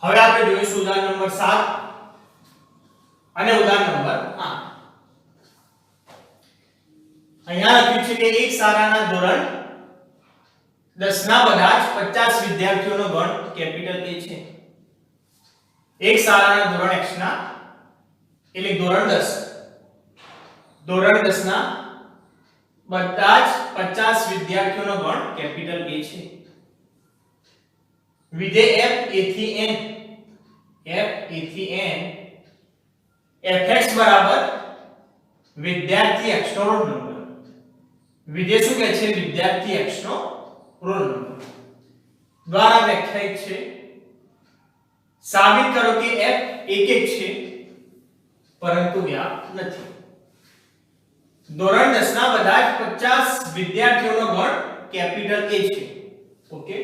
હવે આપણે જોઈશું ઉદાહરણ નંબર 7 અને ઉદાહરણ નંબર 8. અહીંયા લખ્યું છે કે એક શાળાના ધોરણ 10 ના બધા જ 50 વિદ્યાર્થીઓનો ગણ કેપિટલ A છે. એક શાળાના ધોરણ X ના એટલે ધોરણ 10 ના બધા જ 50 વિદ્યાર્થીઓનો ગણ કેપિટલ A છે. વિધેય f a થી n fx બરાબર વિદ્યાર્થી x નો રોલ નંબર. વિધેય શું કહે છે? વિદ્યાર્થી x નો રોલ નંબર દ્વારા વ્યાખ્યાયિત છે. સાબિત કરો કે f એક છે પરંતુ વ્યાપ નથી. ધોરણ 10 ના બધા જ 50 વિદ્યાર્થીઓનો ગણ કેપિટલ A છે. ઓકે,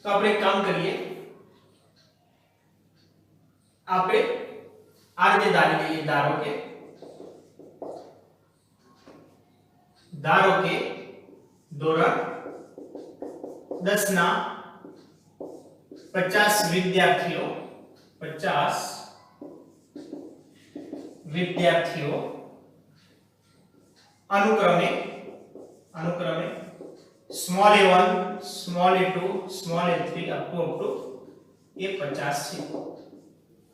તો આપણે એક કામ કરીએ, આપણે આ રીતે ધારી લઈએ. ધારો કે ધોરણ 10 ના 50 વિદ્યાર્થીઓ અનુક્રમે small a1 small a2 small a3 up to a 50 છે.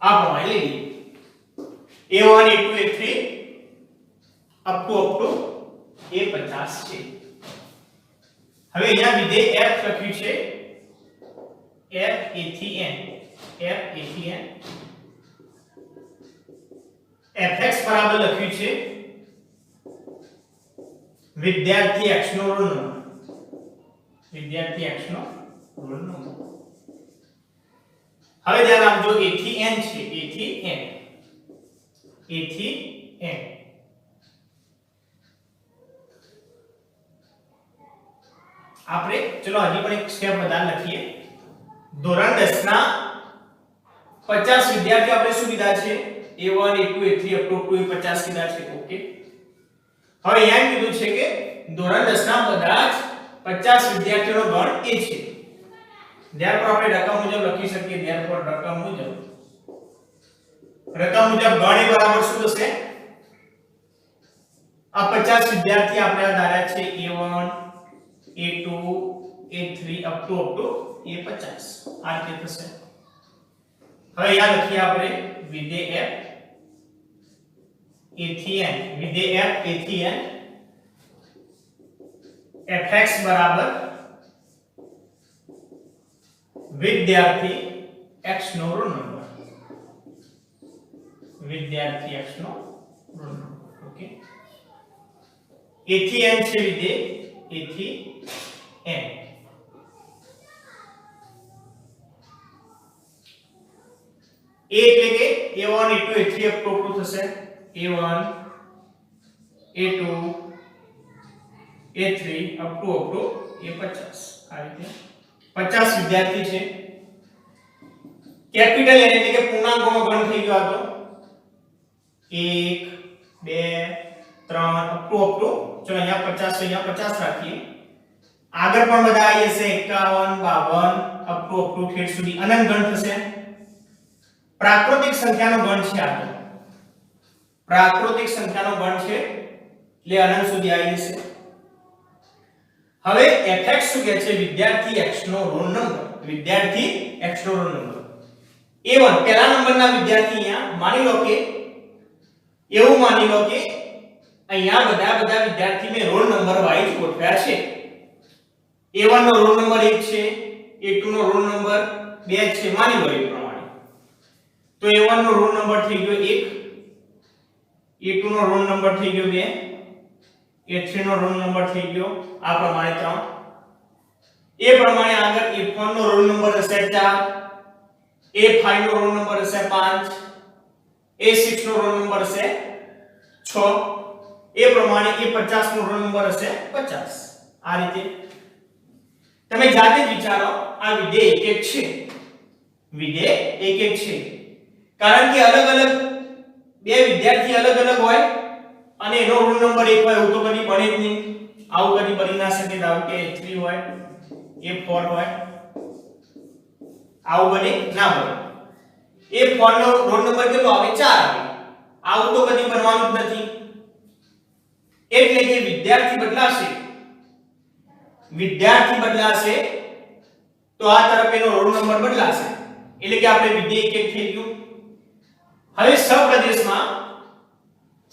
આ પ્રમાણે લઈએ a1 a2 a3 up to a 50 છે. હવે અહીંયા વિધેય f લખ્યું છે f a થી n fx બરાબર લખ્યું છે વિદ્યાર્થી x નો રોલ નંબર. હવે ધ્યાન આપજો a થી n છે. a થી n આપણે ચલો હજી પણ એક સ્ટેપ વધારે લખીએ. ધોરણ 10 ના 50 વિદ્યાર્થી આપણે શું લીધા છે? a1 a2 a3 up to a 50 લીધા છે. ઓકે, હવે અહીંયા કીધું છે કે ધોરણ 10 ના બધા જ 50 વિદ્યાર્થીઓનો ગણ A છે. ધ્યાન આપણે રકમ મુજબ લખી શકીએ. રકમ મુજબ ગણ એ બરાબર શું થશે? આ 50 વિદ્યાર્થી આપણે ધાર્યા છે a1 a2 a3 up to a 50. આ રીતે થશે. હવે અહીંયા લખીએ આપણે વિધેય f a થી n fx બરાબર વિદ્યાર્થી x નો રોલ નંબર. ઓકે, a થી n છે વિધેય a થી n. a એટલે કે a1 a2 a3 up two થશે a1 a2 a3 up to a 50. આ રીતે 50 વિદ્યાર્થી છે. કેપિટલ n એટલે કે પૂર્ણાંકોનો ગણ થઈ ગયો હતો 1 2 3 અપ ટુ ચલો અહીંયા 50 છે, અહીંયા 50 રાખીએ. આગળ પણ બધા આવી જશે 51 52 અપ ટુ ઠેઠ સુધી અનંત ગણ થશે. પ્રાકૃતિક સંખ્યાનો ગણ છે. આ પ્રાકૃતિક સંખ્યાનો ગણ છે એટલે અનંત સુધી આવી જશે. હવે fx શું કહે છે? વિદ્યાર્થી x નો રોલ નંબર. a1 પહેલા નંબરના વિદ્યાર્થી. અહીંયા માની લો કે અહીંયા બધા વિદ્યાર્થી મેં રોલ નંબર વાઇઝ ગોઠવ્યા છે. a1 નો રોલ નંબર 1 છે, a2 નો રોલ નંબર 2 છે. માની લો એ પ્રમાણે તો a1 નો રોલ નંબર થઈ ગયો 1, a2 નો રોલ નંબર થઈ ગયો 2, a3 નો રોલ નંબર થઈ ગયો આ પ્રમાણે 3. એ પ્રમાણે આગળ a4 નો રોલ નંબર હશે 4, a5 નો રોલ નંબર હશે 5, a6 નો રોલ નંબર હશે 6. એ પ્રમાણે a50 નો રોલ નંબર હશે 50. આ રીતે તમે જાતે જ વિચારો. આ વિધેય એક છે કારણ કે અલગ અલગ બે વિદ્યાર્થી અલગ અલગ હોય અને એનો રોલ નંબર 1 હોય એવું તો કદી બને જ નહીં. આવું કદી બની ના શકે. ધારો કે a3 હોય a4 હોય આવું બને ના બને. એ ફોનનો રોલ નંબર કેટલો આવે 4 આવે. આવું તો કદી બનવાનું જ નથી. એટલે કે વિદ્યાર્થી બદલાશે તો આ તરફ એનો રોલ નંબર બદલાશે. એટલે કે આપણે વિધેય 1 થઈ ગયું. હવે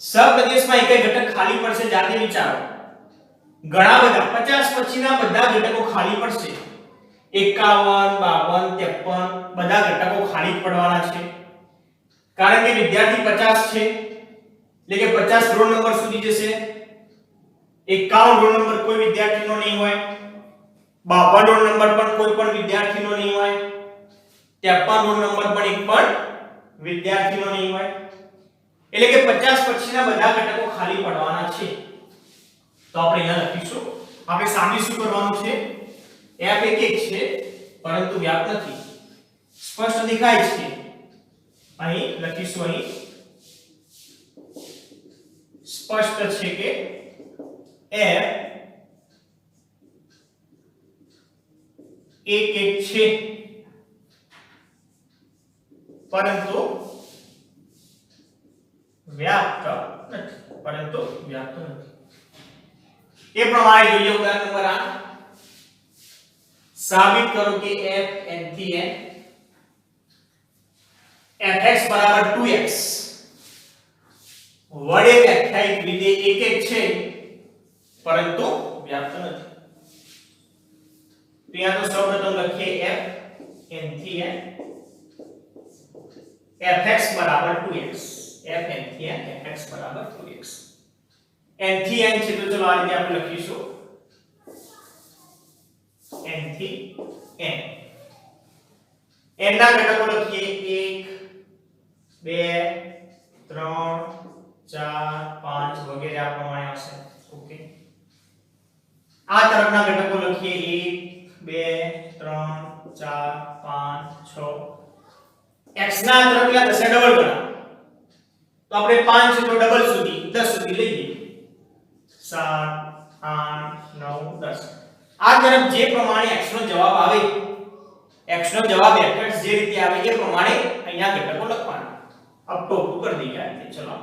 સપ્રદેશમાં એક ઘટક ખાલી પડશે. જાતે વિચારો. ઘણા બધા 50 પછીના બધા ઘટકો ખાલી પડશે. 51 52 53 બધા ઘટકો ખાલી પડવાના છે. કારણ કે વિદ્યાર્થી 50 છે એટલે કે 50 રોલ નંબર સુધી જશે. 51 રોલ નંબર કોઈ વિદ્યાર્થીનો નહીં હોય. 52 રોલ નંબર પણ કોઈ પણ વિદ્યાર્થીનો નહીં હોય. 53 રોલ નંબર પણ એક પણ વિદ્યાર્થીનો નહીં હોય. એટલે કે 50 પછીના બધા ઘટકો ખાલી પડવાના છે. તો આપણે અહીંયા લખીશું. આપણે સામે શું કરવાનું છે? f એક છે પરંતુ વ્યાપ્ત નથી. સ્પષ્ટ દેખાય છે. અહીં લખીશું. અહીં સ્પષ્ટ છે કે f એક છે પરંતુ વ્યાપ્ત નથી. એ પ્રમાણે જોઈએ ઉદાહરણ નંબર 8. સાબિત કરો કે f n થી n fx બરાબર 2x વડે વ્યાખ્યાયિત વિધેય 1 છે પરંતુ વ્યાપ્ત નથી. તો અહીંયા તો સૌપ્રથમ લખીએ f n થી n fx બરાબર 2x. f n થી n fx બરાબર 2x. n થી n છે તો ચલો આ રીતે આપણે લખીશું. n થી n n ના ઘટકો લખીએ 1 2 3 4 5 વગેરે આ પ્રમાણે આવશે. ઓકે. આ તરફના ઘટકો લખીએ 1 2 3 4 5 6. x ના તરફ કેટલા થશે? ડબલ ગણા. તો આપણે 5 છે તો ડબલ સુધી 10 સુધી લઈએ. 7 8 9 10. આ તરફ જે પ્રમાણે x નો જવાબ આવે, x નો જવાબ fx જે રીતે આવે એ પ્રમાણે અહીંયા ઘટકો લખવાના. अब टोटल कर दी जाए. चलो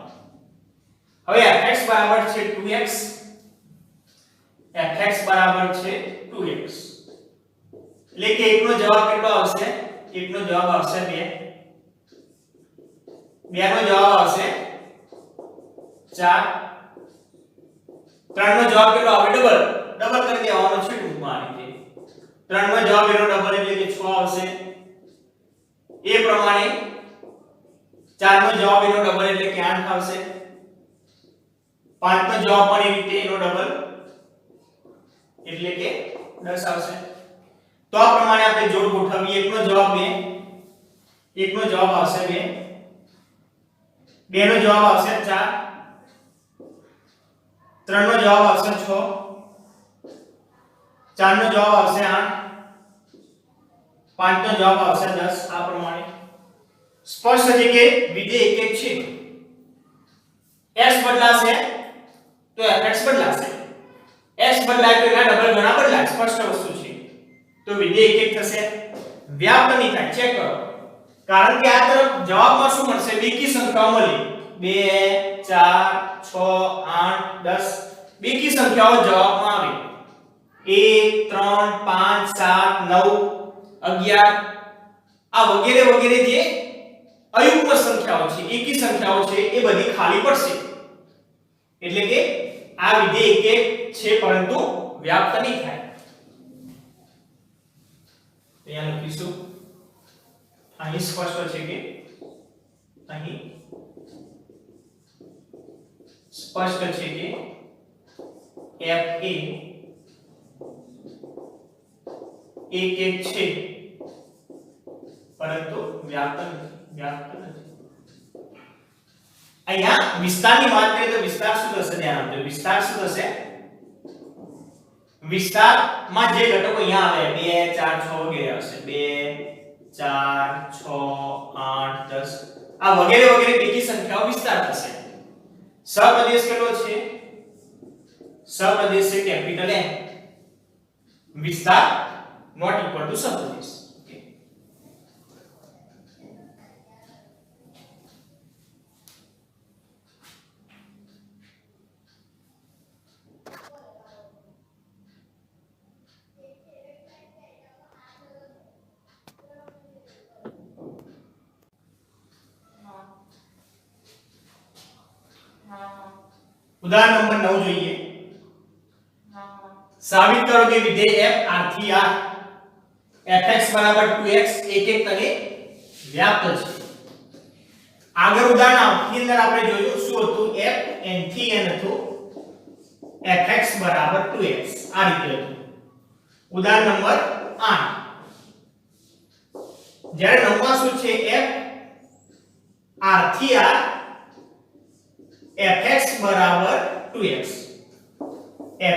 હવે fx બરાબર છે 2x. fx બરાબર છે 2x. એટલે કે એકનો જવાબ કેટલો આવશે? એકનો જવાબ આવશે 2. 2 નો જવાબ આવશે 4. 3 નો જવાબ કેટલો આવે? ડબલ કરી દેવાનો છે ટૂંકમાં આ રીતે. 3 નો જવાબ એનો ડબલ એટલે કે 6 આવશે. એ પ્રમાણે 4 નો જવાબ એનો ડબલ એટલે કે 8 આવશે. 5 નો જવાબ પણ એ રીતે એનો ડબલ એટલે કે 10 આવશે. તો આ પ્રમાણે આપણે જોડ ગોઠવીએ. એકનો જવાબ 2, એકનો જવાબ આવશે 2, 2 નો જવાબ આવશે 4, 3 નો જવાબ આવશે 6, 4 નો જવાબ આવશે 8, 5 નો જવાબ આવશે 10. આ પ્રમાણે સ્પષ્ટ છે કે વિધેય 1 છે. s બદલાશે તો fx બદલાશે. s બદલાય તો એના ડબલ ગણા બદલાય. સ્પષ્ટ વસ્તુ છે. તો વિધેય 1 થશે. વ્યાપ્ત નહીં થાય. ચેક કરો. કારણ કે આ તરફ જવાબમાં શું મળશે? બેકી સંખ્યાઓ મળી. 2 4 6 8 10 બેકી સંખ્યાઓ જવાબમાં આવે. 1 3 5 7 9 11 આ વગેરે વગેરે જે અયુગ્મ સંખ્યાઓ છે, એકી સંખ્યાઓ છે એ બધી ખાલી પડશે. એટલે કે આ વિધેય 1 છે પરંતુ વ્યાપ્ત નહીં થાય. અહીંયા લખીશું. અહીં સ્પષ્ટ છે કે અહીં સ્પષ્ટ છે કે f એ 1 છે પરંતુ વ્યાપ્ત નથી. અહીંયા વિસ્તારની વાત કરીએ તો વિસ્તાર શું થશે? ધ્યાન આપજો. વિસ્તાર શું થશે? વિસ્તારમાં જે ઘટકો અહીંયા આવે 2 4 6 વગેરે આવશે. 2 4 6 8 10 આ વગેરે વગેરે બેકી સંખ્યાઓ વિસ્તાર થશે. સપ્રદેશ કેટલો છે? સપ્રદેશ છે કેપિટલ N. વિસ્તાર નોટ ઇક્વલ ટુ સપ્રદેશ. ઉદાહરણ નંબર 9 જોઈએ. સાબિત કરો કે વિધેય f r થી r fx બરાબર 2x એક એક તને વ્યાપ્ત છે. આગળ ઉદાહરણ ની અંદર આપણે જોયું શું હતું, f n થી n હતું, fx બરાબર 2x આ રીતે હતું. ઉદાહરણ નંબર 8 જ્યારે નવમાં શું છે, f r થી r fx બરાબર 2x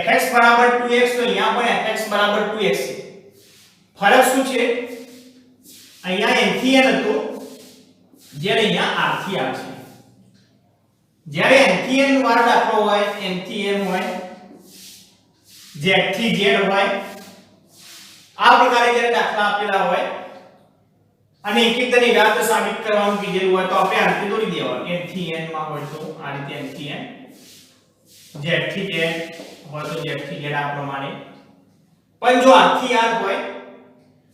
fx બરાબર 2x તો અહીંયા પણ fx બરાબર 2x છે. ફરક શું છે, અહીંયા n થી n હતું જ્યારે અહીંયા r થી r છે. જ્યારે n થી n વાળો દાખલો હોય, n થી n હોય, z થી z હોય, આ પ્રકારે જ્યારે દાખલા આપેલા હોય અને એક એક તને વ્યાપ્ત સાબિત કરવાનું કીધેલું હોય તો આપણે આ રીતે દોરી દેવાનું. n થી n માં હોય તો આ રીતે n થી n, z થી z હોય તો z થી z આ પ્રમાણે. પણ જો r થી r હોય,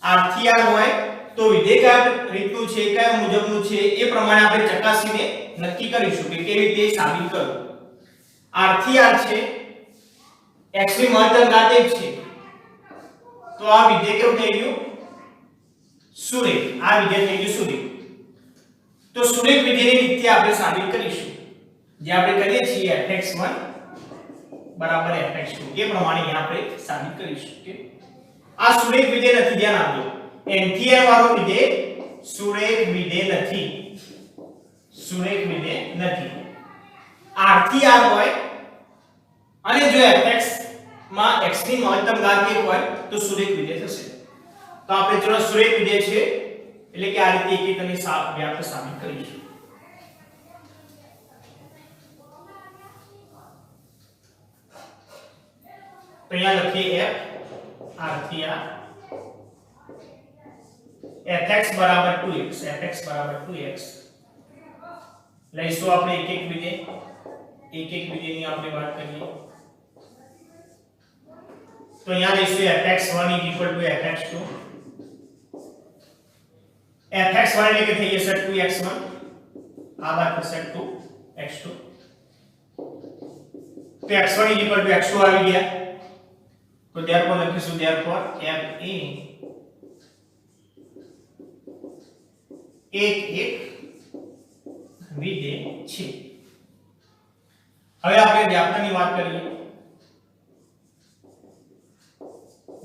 r થી r હોય તો વિધેય કયા રીતનું છે, કયા મુજબનું છે એ પ્રમાણે આપણે ચકાસીને નક્કી કરીશું કે કેવી રીતે સાબિત કરવું. r થી r છે, x ની મહત્તમ ઘાત 1 છે તો આ વિધેય કેવું થઈ ગયું, સુરેખ. આ વિધેય થઈ ગયું સુરેખ. તો સુરેખ વિધેયની રીતે આપણે સાબિત કરીશું જે આપણે કરીએ છીએ fx1 બરાબર fx2 એ પ્રમાણે અહીં આપણે સાબિત કરીશું કે આ સુરેખ વિધેય નથી. ધ્યાન આપજો, n થી n વાળો વિધેય સુરેખ વિધેય નથી, સુરેખ વિધેય નથી. r થી r હોય અને જો fx માં x ની મહત્તમ ઘાત 1 હોય તો સુરેખ વિધેય થશે. તો આપણે ચલો સુરેખ વિધેય છે એટલે કે આ રીતે એક એક અને વ્યાપ્ત સાબિત કરીશું. તો અહીંયા લખીએ f r થી r fx બરાબર 2x fx બરાબર 2x લઈશું આપણે એક એક વિધેયની આપણે વાત કરીએ તો અહીંયા લઈશું fx1 fx2 fx1 એટલે કે થઈ જશે 2x1 આ બાદ થશે 2x2 તો x1 x2 આવી ગયા તો therefore લખીશું therefore f a એક વિધેય છે. હવે આપણે વ્યાપ્તની વાત કરીએ.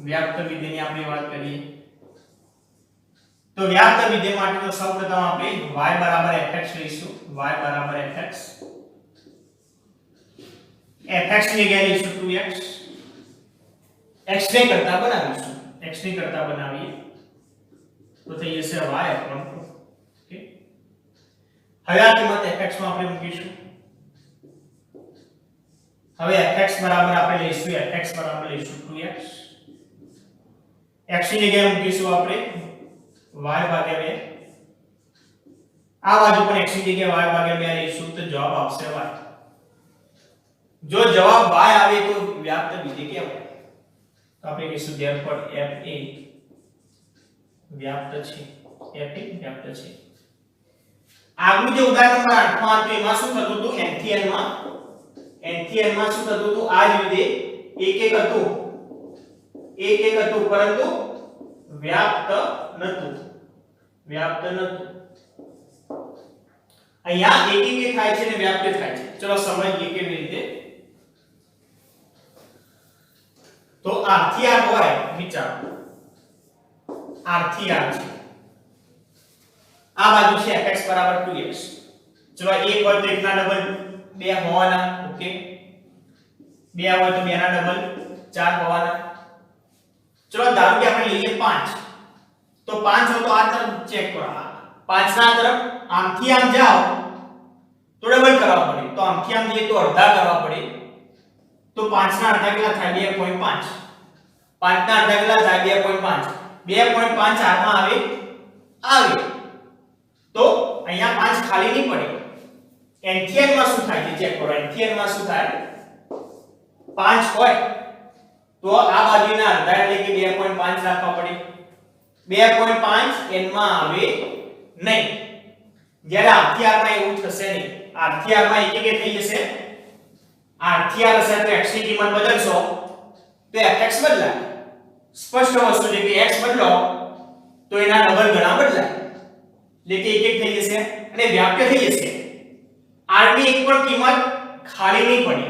વ્યાપ્ત વિધેયની આપણે વાત કરીએ તો વ્યાપ્ત વિધેય માટે તો સૌપ્રથમ આપણે y બરાબર fx લઈશું. y બરાબર fx fx ની જગ્યાએ લઈશું 2x x ને કરતા બનાવીશું. x ને કરતા બનાવીએ તો થઈ જશે y upon 2. ઓકે, હવે આ કિંમત fx માં આપણે મૂકીશું. હવે fx બરાબર આપણે લઈશું 2x x ની જગ્યાએ મૂકીશું આપણે y ભાગ્યા 2. આ બાજુ પણ x ની જગ્યાએ y ભાગ્યા 2 લઈશું તો જવાબ આવશે y. જો જવાબ y આવે તો વ્યાપ્ત વિધેય કહેવાય. તો આપણે કહીશું therefore f a વ્યાપ્ત છે. f a વ્યાપ્ત છે. આગલું જે ઉદાહરણ નંબર 8 માં હતું એમાં શું થતું હતું, n થી n માં શું થતું હતું, આ જ વિધેય એક એક હતું પરંતુ વ્યાપ્ત નતું. અહીંયા એક એક થાય છે ને વ્યાપ્ત થાય છે. ચલો સમજીએ કેવી રીતે. તો r થી r હોય, વિચારો r થી r છે, આ બાજુ છે fx બરાબર 2x. ચલો એક હોય તો એકના ડબલ 2 હોવાના. ઓકે, 2 હોય તો 2 ના ડબલ 4 હોવાના. ચલો ધારો કે આપણે લઈએ 5 તો 5 હોય તો આ તરફ ચેક કરો, 5 ના તરફ આમથી આમ જાઓ તો ડબલ કરવા પડે, તો આમથી આમ જઈએ તો અડધા કરવા પડે. તો 5 ના અડધા કેટલા થાય, 2.5. 5 ના અડધા કેટલા થાય, 2.5. 2.5 આમાં આવે તો અહીંયા 5 ખાલી નહીં પડે. n થી n માં શું થાય છે ચેક કરો. n થી n માં શું થાય, 5 હોય તો આ બાજુના અડધા એટલે કે 2.5 રાખવા પડે. 2.5 n માં આવે નહીં. જ્યારે r થી r માં એવું થશે નહીં. r થી r માં એક એક થઈ જશે. r થી r હશે તો x ની કિંમત બદલશો તો fx બદલાય. સ્પષ્ટ વસ્તુ છે કે x બદલો તો એના ડબલ ગણા બદલાય, એટલે કે એક એક થઈ જશે અને વ્યાપ્ય થઈ જશે. r ની એક પણ કિંમત ખાલી નહીં પડે.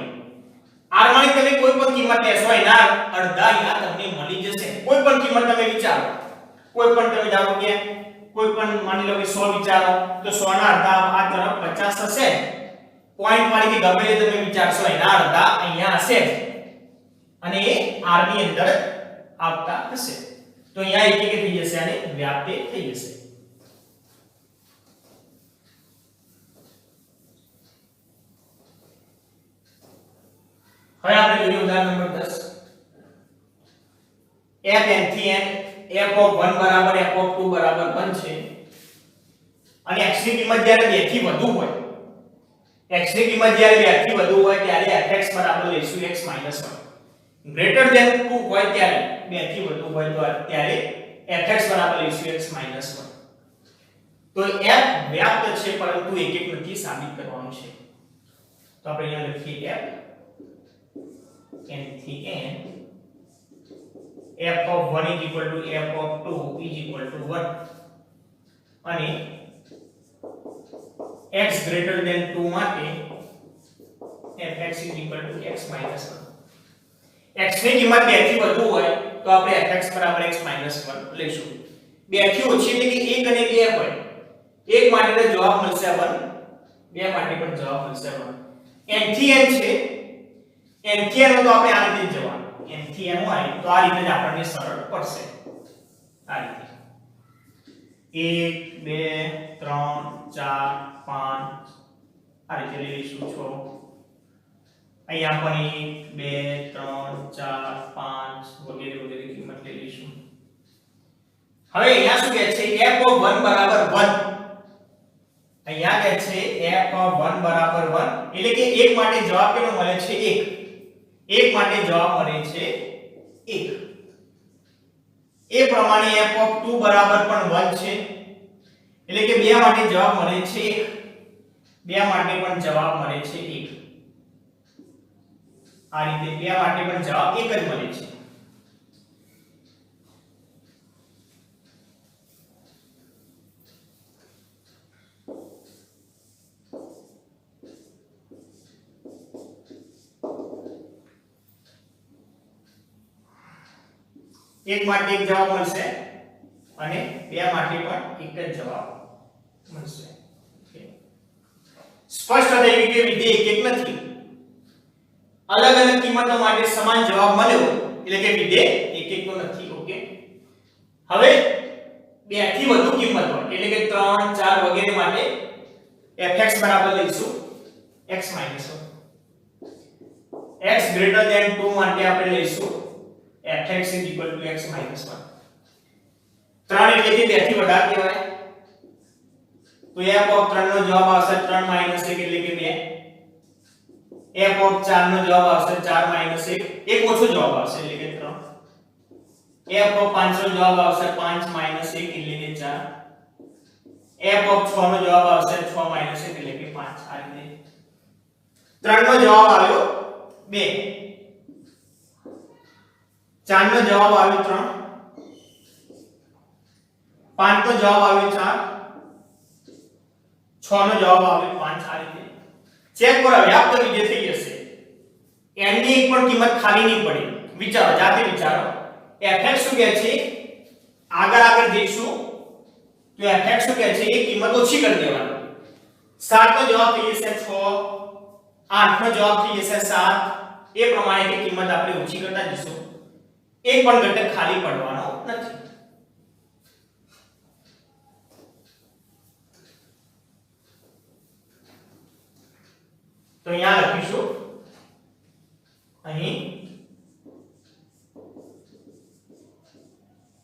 r માની તમે કોઈ પણ કિંમત લેશો એના અડધા અહીંયા તમને મળી જશે. કોઈ પણ કિંમત તમે વિચારો, કોઈ પણ તમે ધારો કે કોઈ પણ માની લો કે 100 વિચારો તો 100 ના અડધા આ તરફ 50 થશે. પોઈન્ટ વાળી કે ગમે તે તમે વિચારશો એના અડધા અહીંયા હશે અને એ r ની અંદર આવતા હશે. તો અહીંયા એક એક થઈ જશે અને વ્યાપ્ય થઈ જશે. હવે આપણે જોઈએ ઉદાહરણ નંબર 10. f n થી n f of 1 બરાબર f of 2 બરાબર 1 છે અને x ની કિંમત જ્યારે 2 થી વધુ હોય, x ની કિંમત જ્યારે 2 થી વધુ હોય ત્યારે fx બરાબર લઈશું x 1. ગ્રેટર ધેન 2 હોય ત્યારે 2 થી વધુ હોય તો ત્યારે fx બરાબર લઈશું x 1. તો f વ્યાપ્ત છે પરંતુ એક એક નથી સાબિત કરવાનું છે. તો આપણે અહીંયા લખીએ f n થી n f of 1 is equal to f of 2 is equal to 1 અને x greater than 2 માટે fx is equal to x minus 1. x ની કિંમત 2 થી વધુ હોય તો આપણે fx બરાબર x minus 1 લઈશું. 2 થી ઓછી એટલે કે 1 અને 2 હોય, 1 માટે તો જવાબ મળશે 1, 2 માટે પણ જવાબ મળશે 1. n થી n છે, n થી n તો આપણે આ રીતે જવાનું, n થી n હોય તો આ રીતે જ આપણને સરળ પડશે. આ રીતે 1 2 3 4 5 આ રીતે લઈશું 6. અહીંયા પણ 1 2 3 4 5 વગેરે વગેરે કિંમત લઈશું. હવે અહીંયા શું કહે છે f of 1 બરાબર 1. અહીંયા કહે છે f of 1 બરાબર 1 એટલે કે 1 માટે જવાબ કેટલો મળે છે 1. 1 માટે જવાબ મળે છે 1. એ પ્રમાણે f of 2 બરાબર પણ 1 છે એટલે કે 2 માટે જવાબ મળે છે 1. 2 માટે પણ જવાબ મળે છે 1. આ રીતે 2 માટે પણ જવાબ 1 જ મળે છે. એક માટે એક જવાબ મળશે અને 2 માટે પણ એક જ જવાબ મળશે. સ્પષ્ટ થઈ ગયું કે વિધેય એક એક નથી, અલગ અલગ કિંમતો માટે સમાન જવાબ મળ્યો એટલે કે વિધેય એક એક તો નથી. ઓકે, હવે 2 થી વધુ કિંમત હોય એટલે કે 3 4 વગેરે માટે fx બરાબર લઈશું x minus 1. x greater than 2 માટે આપણે લઈશું fx is equal to x minus 1. 3 એટલે કે 2 થી વધારે કહેવાય તો f of 3 નો જવાબ આવશે 3 minus 1 એટલે કે 2. f of 4 નો જવાબ આવશે 4 minus 1, એક ઓછો જવાબ આવશે એટલે કે 3. f of 5 નો જવાબ આવશે 5 minus 1 એટલે કે 4. f of 6 નો જવાબ આવશે 6 minus 1 એટલે કે 5. આ રીતે 3 નો જવાબ આવ્યો 2, 4 નો જવાબ આવ્યો 3, 5 નો જવાબ આવ્યો 4, 6 નો જવાબ આવ્યો 5. આ રીતે ચેક કરો, વ્યાપ્ત વિધેય થઈ જશે. n ની એક પણ કિંમત ખાલી નહીં પડે. વિચારો, જાતે વિચારો. fx શું કહે છે, આગળ જઈશું તો fx શું કહે છે, એક કિંમત ઓછી કરી દેવાની. 7 નો જવાબ થઈ જશે 6, 8 નો જવાબ થઈ જશે 7. એ પ્રમાણે કે કિંમત આપણે ઓછી કરતા જઈશું. એક પણ ઘટક ખાલી પડવાનો નથી. તો અહીંયા લખીશું, અહીં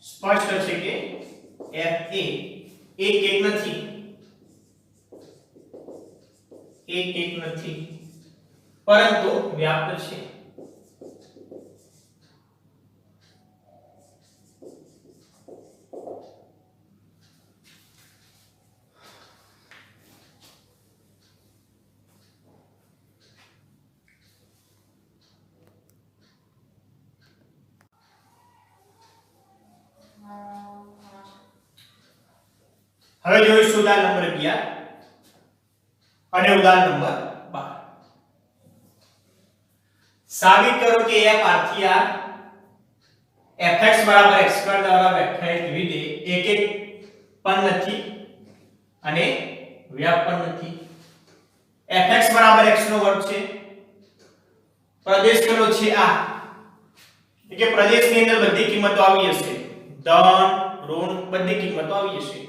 સ્પષ્ટ છે કે f એ એક નથી, એક નથી પરંતુ વ્યાપ્ત છે. હવે જોઈશું ઉદાહરણ નંબર 11 અને ઉદાહરણ નંબર 12. સાબિત કરો કે f r થી r fx બરાબર x² દ્વારા વ્યાખ્યાયિત વિધેય એક પણ નથી અને વ્યાપ પણ નથી. fx બરાબર x નો વર્ગ છે. પ્રદેશ કયો છે આ, એટલે કે પ્રદેશની અંદર બધી કિંમતો આવી હશે, ધન ઋણ બધી કિંમતો આવી હશે.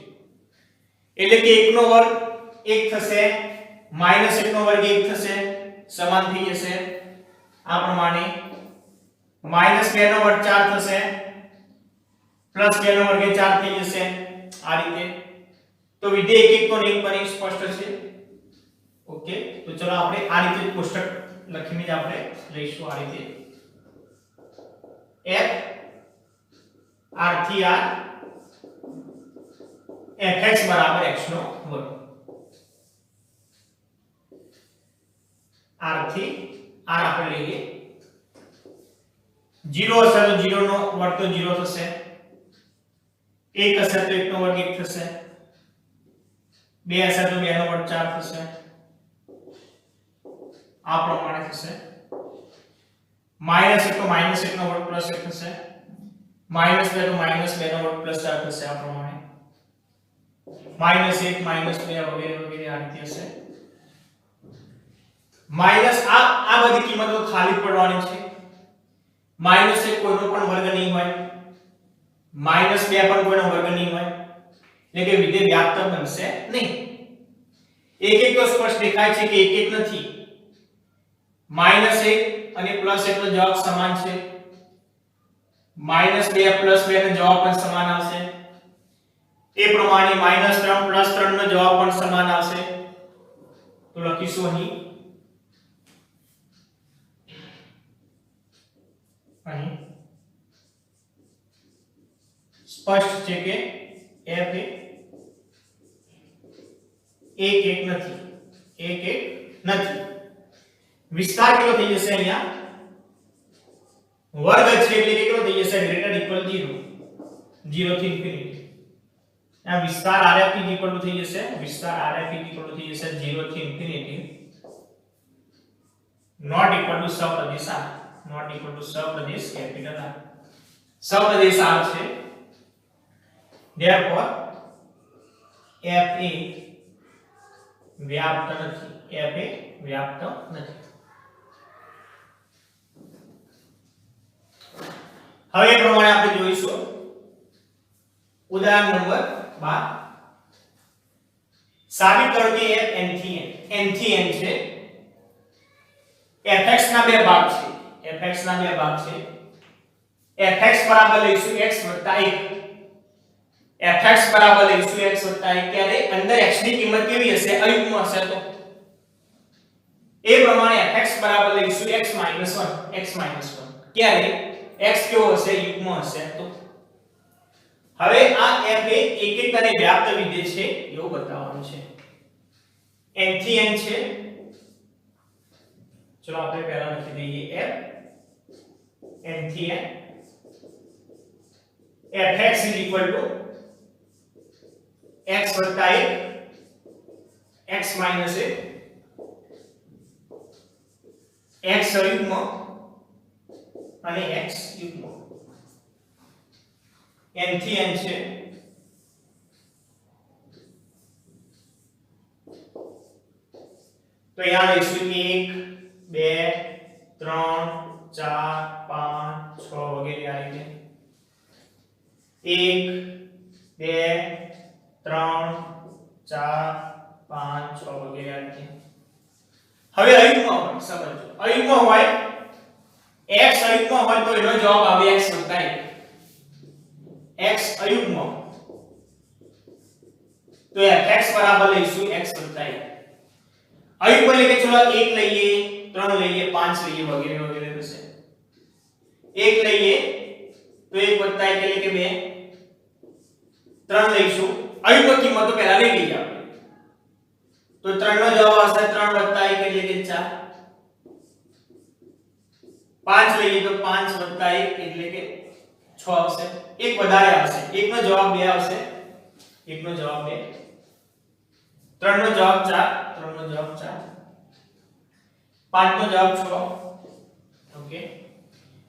એટલે કે 1 નો વર્ગ 1 થશે, -1 નો વર્ગ 1 થશે, સમાન થઈ જશે. આ પ્રમાણે -2 નો વર્ગ 4 થશે, +2 નો વર્ગ 4 થઈ જશે. આ રીતે તો વિધેય 1 1 તો નહીં પણ સ્પષ્ટ છે. ઓકે, તો ચલો આપણે આ રીતે કોષ્ટક લખીને જ આપણે લઈશું. આ રીતે f r થી r fx બરાબર x નો વર્ગ, r થી r આપણે લઈએ. 0 હશે તો 0 નો વર્ગ તો 0 થશે, 1 હશે તો 1 નો વર્ગ 1 થશે, 2 હશે તો 2 નો વર્ગ 4 થશે. આ પ્રમાણે થશે. -1 તો -1 નો વર્ગ +1 થશે, -2 તો -2 નો વર્ગ +4 થશે. આ પ્રમાણે -1 -2 વગેરે વગેરે આ રીતે હશે. માઈનસ આ બધી કિંમતો ખાલી પડવાની છે. -1 કોઈનો પણ વર્ગ નહીં હોય, -2 પણ કોઈનો વર્ગ નહીં હોય, એટલે કે વિધેય વ્યાપ્ત બનશે નહીં. 1 1 તો સ્પષ્ટ દેખાય છે કે 1 1 નથી. -1 અને +1 નો જવાબ સમાન છે. -2 +2 નો જવાબ પણ સમાન આવશે. એ પ્રમાણે -3 +3 નો જવાબ પણ સમાન આવશે. તો લખીશું અહીં સ્પષ્ટ છે કે f એ 1 1 નથી, 1 1 નથી. વિસ્તાર કેટલો થઈ જશે અહીંયા, વર્ગ છે એટલે કેટલો થઈ જશે, ગ્રેટર ઇક્વલ 0, 0 થી ઇન્ફિનિટી. આ વિસ્તાર rf ઇક્વલ થઈ જશે, વિસ્તાર rf ઇક્વલ થઈ જશે 0 થી ઇન્ફિનિટી, નોટ ઇક્વલ ટુ સપ્રદેશ r, નોટ ઇક્વલ ટુ સપ્રદેશ કેપિટલ R. સપ્રદેશ R છે. therefore f એ વ્યાપ્ત નથી, f એ વ્યાપ્ત નથી. હવે એ પ્રમાણે આપણે જોઈશું ઉદાહરણ નંબર 12. સાબિત કરો કે f n થી n છે. fx ના બે ભાગ છે, fx ના બે ભાગ છે. fx બરાબર લઈશું x 1, fx બરાબર લઈશું x 1. ત્યારે અંદર x ની કિંમત કેવી હશે, અયુગ્મ હશે. તો એ પ્રમાણે fx બરાબર લઈશું x 1, ક્યારે x કેવો હશે, યુગ્મ હશે. તો હવે આ f એ એક એક અને વ્યાપ્ત વિધેય છે એવું બતાવવાનું છે. n થી n છે. ચલો આપણે પહેલા લખી દઈએ f n થી n fx x 1 x 1 x અયુગ્મ અને x યુગ્મ. n થી n છે. તો અહીંયા લઈશું 1 2 3 4 5 6 વગેરે આ રીતે 1 2 3 4 5 6 વગેરે આ રીતે. હવે અયુગ્મ હોય, સમજો અયુગ્મ હોય, x અયુગ્મ હોય તો એનો જવાબ આવે x 1. x અયુગ્મ તો fx બરાબર લઈશું x 1. અયુગ્મ એટલે કે ચલો 1 લઈએ, 3 લઈએ, 5 લઈએ વગેરે વગેરે થશે. 1 લઈએ તો 1 + 1 એટલે કે 2. 3 લઈશું, અયુગ્મ કિંમતો પહેલા લઈ લઈએ આપણે. તો 3 નો જવાબ આવશે 3 + 1 એટલે કે 4. 5 લઈએ તો 5 + 1 એટલે કે 6 આવશે. એક વધારે આવશે, 1 નો જવાબ 2 આવશે, 1 નો જવાબ 2 3 નો જવાબ 4, 3 નો જવાબ 4, 5 નો જવાબ 6. ઓકે,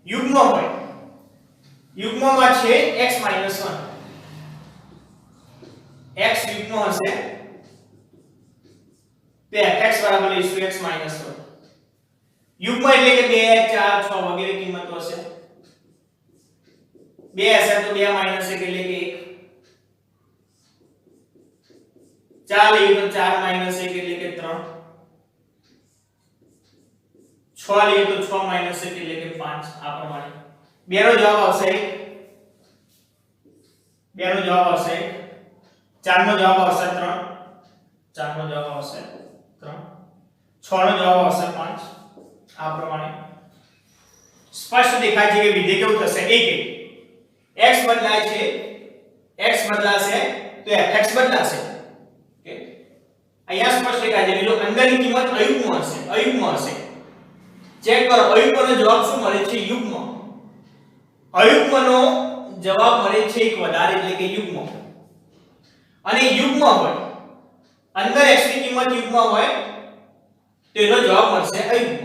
યુગ્મ હોય, યુગ્મમાં છે x - 1, x યુગ્મ હશે તો fx બરાબર લઈશું x - 1. યુગ્મ એટલે કે 2 4 6 વગેરે કિંમતો હશે. 2 હશે તો 2 - 1 એટલે કે 1, 4 લઈએ તો 4 - 1 એટલે કે 3, 6 લઈએ તો 6 - 1 એટલે કે 5. આ પ્રમાણે 2 નો જવાબ આવશે 1, 2 નો જવાબ આવશે 1, 4 નો જવાબ આવશે 3, 4 નો જવાબ આવશે 3, 6 નો જવાબ આવશે 5. આ પ્રમાણે સ્પષ્ટ દેખાય છે કે વિધેય કેવું થશે 1 1. x બદલાય છે, x બદલાશે તો fx બદલાશે. ઓકે, અહીંયા સ્પષ્ટ દેખાય છે કે જો અંદરની કિંમત અયુગ્મ હશે, અયુગ્મ હશે. ચેક કરો અયુગ્મનો જવાબ શું મળે છે? યુગ્મ. અયુગ્મનો જવાબ મળે છે એક વધારે એટલે કે યુગ્મ. અને યુગ્મ હોય અંદર x ની કિંમત યુગ્મ હોય તો એનો જવાબ મળશે અયુગ્મ.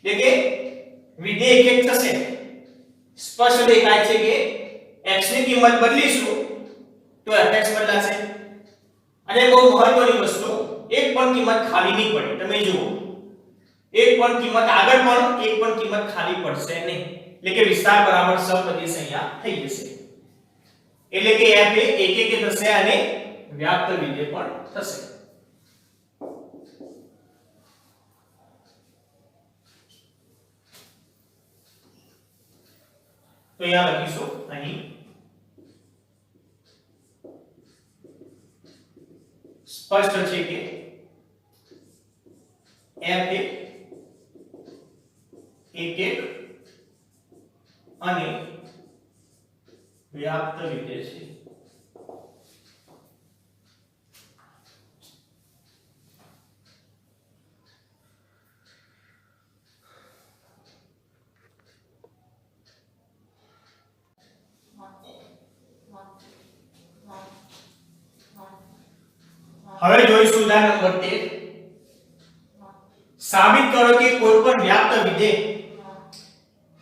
એટલે કે વિધેય એક એક થશે. સ્પષ્ટ દેખાય છે કે x ની કિંમત બદલીશું તો fx બદલાશે. અને બહુ મહત્વની વસ્તુ, એક પણ કિંમત ખાલી નહીં પડે. તમે જુઓ, એક પણ કિંમત આગળ પણ એક પણ કિંમત ખાલી પડશે નહીં. એટલે કે વિસ્તાર બરાબર સપ્રદેશ અહીંયા થઈ જશે. એટલે કે f એ એક એક થશે અને વ્યાપ્ત વિધેય પણ થશે. તો અહીંયા લખીશું અહીં સ્પષ્ટ છે કે f એ એક એક અને વ્યાપ્ત વિધેય છે. હવે જોઈશું ઉદાહરણ નંબર 13. સાબિત કરો કે કોઈ પણ વ્યાપ્ત વિધેય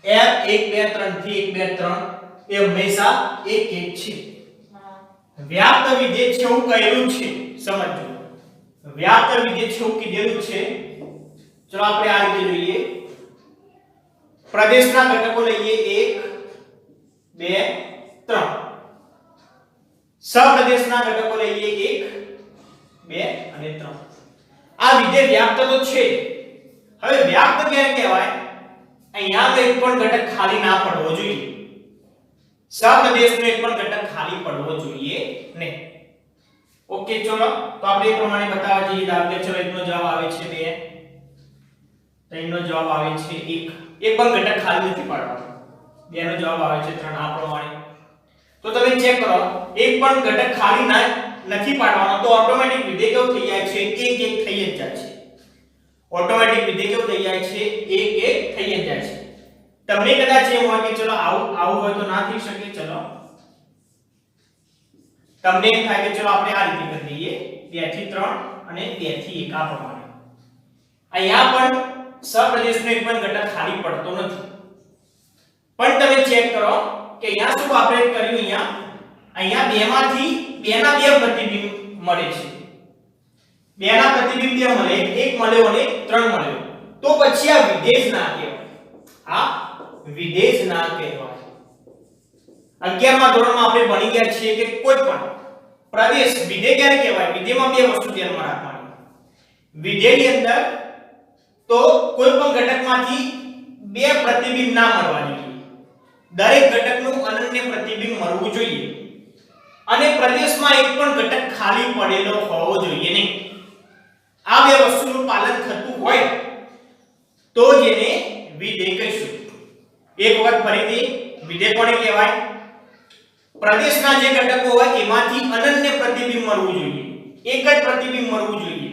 f 1 2 3 થી 1 2 3 એ હંમેશા 1 1 છે. વ્યાપ્ત વિધેય છે એવું કહેલું છે. સમજો, વ્યાપ્ત વિધેય છે એવું કીધેલું છે. ચલો આપણે આ રીતે જોઈએ. પ્રદેશના ઘટકો લઈએ 1 2 3. સપ્રદેશના ઘટકો લઈએ 1 2 અને 3. આ વિધેય વ્યાપ્ત તો છે. હવે વ્યાપ્ત ક્યારે કહેવાય? અહીંયા તો એક પણ ઘટક ખાલી ના પડવો જોઈએ. સપ્રદેશનો એક પણ ઘટક ખાલી પડવો જોઈએ નહીં. ઓકે, ચલો તો આપણે એ પ્રમાણે બતાવવા જઈએ. દાખલે ચલો 1 નો જવાબ આવે છે 2, 3 નો જવાબ આવે છે 1. એક પણ ઘટક ખાલી નથી પાડવાનો. 2 નો જવાબ આવે છે 3. આ પ્રમાણે તો તમે ચેક કરો, એક પણ ઘટક ખાલી નથી પાડવાનો તો ઓટોમેટિક વિધેય કેવું થઈ જાય છે? 1 1 થઈ જ જાય છે. ઓટોમેટિક વિધેય કેવું થઈ જાય છે? 1 1 થઈ જ જાય છે. તમને કદાચ એમ હોય કે ચલો આવું હોય તો ના થઈ શકે. ચલો તમને એમ થાય કે ચલો આપણે આ રીતે કરી દઈએ 2 થી 3 અને 2 થી 1. આ પ્રમાણે અહીંયા પણ સપ્રદેશનો એક પણ ઘટક ખાલી પડતો નથી. પણ તમે ચેક કરો કે અહીંયા શું આપણે કર્યું? અહીંયા 2 માંથી 2 ના 2 પ્રતિબિંબ મળે છે. 2 ના પ્રતિબિંબ 2 મળે, 1 મળ્યો અને 3 મળ્યો. તો પછી આ વિધેય જ ના કહેવાય. આ વિધેય જ ના કહેવાય. 11મા ધોરણમાં આપણે ભણી ગયા છીએ કે કોઈ પણ પ્રદેશ વિધેય ક્યારે કહેવાય? વિધેયમાં બે વસ્તુ ધ્યાનમાં રાખવાની. વિધેયની અંદર તો કોઈ પણ ઘટકમાંથી 2 પ્રતિબિંબ ના મળવા જોઈએ. દરેક ઘટકનું અનન્ય પ્રતિબિંબ મળવું જોઈએ. અને પ્રદેશમાં એક પણ ઘટક ખાલી પડેલો હોવો જોઈએ નહીં. આ બે વસ્તુનું પાલન થતું હોય તો જ એને વિધેય કહીશું. એક વખત ફરીથી વિધેય કોને કહેવાય? પ્રદેશના જે ઘટકો હોય એમાંથી અનન્ય પ્રતિબિંબ મળવું જોઈએ. એક જ પ્રતિબિંબ મળવું જોઈએ.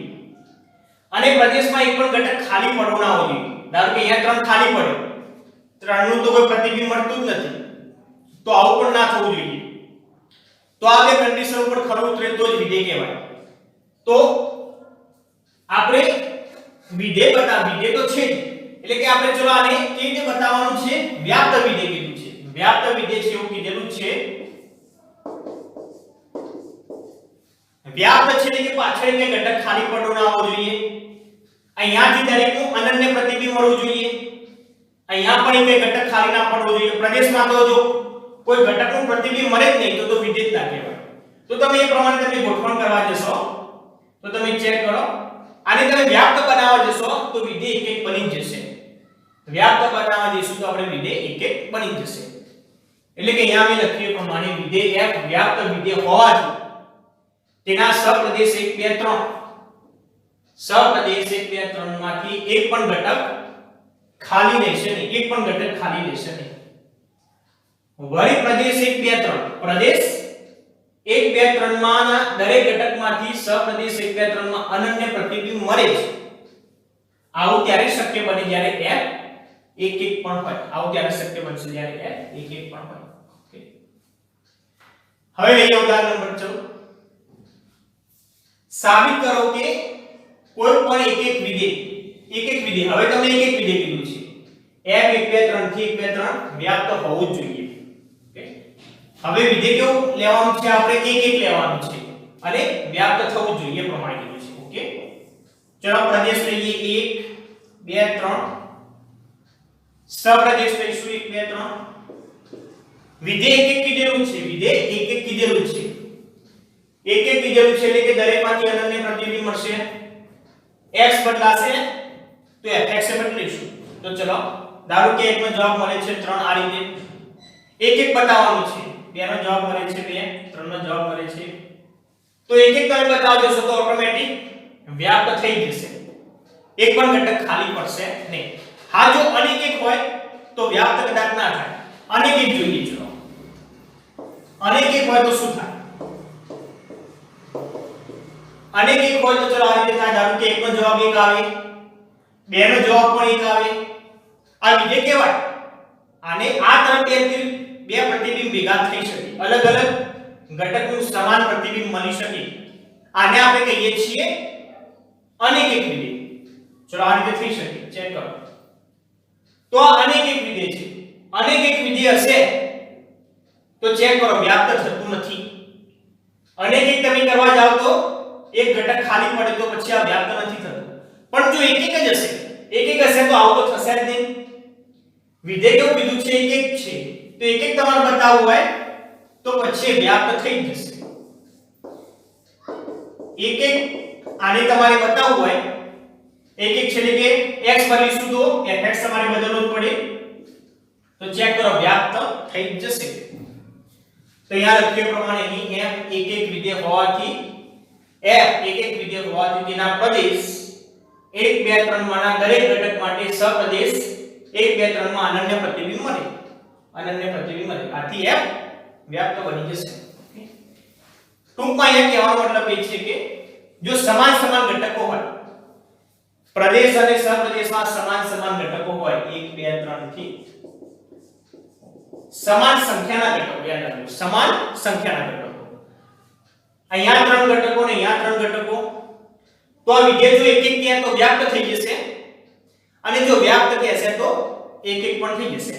અને પ્રદેશમાં એક પણ ઘટક ખાલી પડવો ના હોવો જોઈએ. ધારો કે અહીંયા 3 ખાલી પડ્યો, 3 નું તો કોઈ પ્રતિબિંબ મળતું જ નથી. તો આવું પણ ના થવું જોઈએ. તો આ બે કન્ડિશન ઉપર ખરું ઉતરે તો જ વિધેય કહેવાય. તો તો આપણે વિધેય તો છે જ, એટલે કે આપણે ચલો આને કેવી રીતે બતાવવાનું છે, વ્યાપ્ત વિધેય કીધું છે, વ્યાપ્ત વિધેય છે એવું કીધેલું છે. વ્યાપ્ત છે એટલે કે પાછળ એક ઘટક ખાલી પડો ના આવવો જોઈએ, અહીંયાથી દરેકનું અનન્ય પ્રતિબિંબ મળવું જોઈએ, અહીંયા પણ એક ઘટક ખાલી ના પડવો જોઈએ. પ્રદેશમાં તો જો કોઈ ઘટકનું પ્રતિબિંબ મળે જ નહીં તો વિધેય ના કહેવાય. તો તમે એ પ્રમાણે તમે ગોઠવણ કરવા જશો તો તમે ચેક કરો, આને તમે વ્યાપ્ત બનાવવા જશો તો વિધેય એક એક બની જશે. વ્યાપ્ત બનાવવા જઈશું તો આપણે વિધેય એક એક બની જશે. એટલે કે અહીંયા અમે લખીએ પ્રમાણે વિધેય f વ્યાપ્ત વિધેય હોવાથી તેના સપ્રદેશ 1 2 3 સપ્રદેશ 1 2 3 માંથી એક પણ ઘટક ખાલી રહેશે નહીં, એક પણ ઘટક ખાલી રહેશે નહીં. વળી પ્રદેશ 1 2 3 પ્રદેશ 1 2 3 માંના દરેક ઘટકમાંથી સપ્રદેશ 1 2 3 માં અનન્ય પ્રતિબિંબ મળે છે. આવું ત્યારે શક્ય બને જ્યારે f એક એક પણ હોય. આવું ત્યારે શક્ય બનશે જ્યારે f એક એક પણ હોય. ઓકે, હવે લઈએ ઉદાહરણ નંબર 14. સાબિત કરો કે કોઈ પણ એક એક વિધેય હવે તમને એક એક વિધેય કીધું છે f 1 2 3 થી 1 2 3 વ્યાપ્ત હોવું જ જોઈએ. ઓકે, હવે વિધેય કેવું લેવાનું છે, આપણે એક એક લેવાનું છે અને વ્યાપ્ત થવું જોઈએ પ્રમાણે કીધું છે. ઓકે, ચલો પ્રદેશ લઈએ 1 2 3, સપ્રદેશ લઈશું 1 2 3. વિધેય એક એક કીધેલું છે, વિધેય એક એક કીધેલું છે, એક એક કીધેલું છે એટલે કે દરેકમાંથી અનન્ય પ્રતિબિંબ મળશે. x બદલાશે તો fx એ બદલીશું. તો ચલો ધારો કે 1 નો જવાબ મળે છે 3, આ રીતે એક એક બતાવવાનું છે. 2 નો જવાબ મળે છે 2, 3 નો જવાબ મળે છે, તો એક એક તમે બતાવજો તો ઓટોમેટિક વ્યાપ્ત થઈ જશે, એક પણ ઘટક ખાલી પડશે નહીં. હા, જો અનેક એક હોય તો વ્યાપ્ત કદાચ ના થાય, અનેક એક જોઈએ. ચલો અનેક એક હોય તો શું થાય, અનેક એક હોય તો ચલો આ રીતે થાય. ધારો કે 1 નો જવાબ 1 આવે, 2 નો જવાબ પણ 1 આવે, આ વિધેય કહેવાય. આને આ તરફ બે પ્રતિબિંબ ભેગા થઈ શકે, અલગ અલગ ઘટકનું સમાન પ્રતિબિંબ મળી શકે, આને આપણે કહીએ છીએ અનેક એક વિધેય. ચલો આ રીતે થઈ શકે, ચેક કરો. તો આ અનેક એક વિધેય છે. અનેક એક વિધેય હશે તો ચેક કરો વ્યાપ્ત થતું નથી. અનેક એક તમે કરવા જાવ તો એક ઘટક ખાલી પડે તો પછી આ વ્યાપ્ત નથી થતું. પણ જો એક એક જ હશે, એક એક હશે તો આવું તો થશે જ નહીં. વિધેય કેવું કીધું છે, એક એક છે, તો એક એક તમારે બતાવવું હોય તો પછી વ્યાપ્ત થઈ જશે. એક એક આને તમારે બતાવવું હોય, એક એક છે એટલે કે x બદલીશું તો fx તમારે બદલવું જ પડે, તો ચેક કરો વ્યાપ્ત થઈ જશે. તો અહીંયા લખ્યું પ્રમાણે અહીં f એક એક વિધેય હોવાથી તેના પ્રદેશ 1 2 3 માંના દરેક ઘટક માટે સપ્રદેશ 1 2 3 માં અનન્ય પ્રતિબિંબ મળે. આથી f વ્યાપ્ત બની જશે. ટૂંકમાં અહીંયા કહેવાનો મતલબ એ છે કે જો સમાન ઘટકો હોય, પ્રદેશ અને સપ્રદેશમાં સમાન ઘટકો હોય 1 2 3 થી સમાન સંખ્યાના ઘટકો, યાદ રાખજો સમાન સંખ્યાના ઘટકો, અહીંયા 3 ઘટકો ને અહીંયા 3 ઘટકો, તો આ વિધેય જો એક એક કહે તો વ્યાપ્ત થઈ જશે, અને જો વ્યાપ્ત કહેશે તો એક એક પણ થઈ જશે.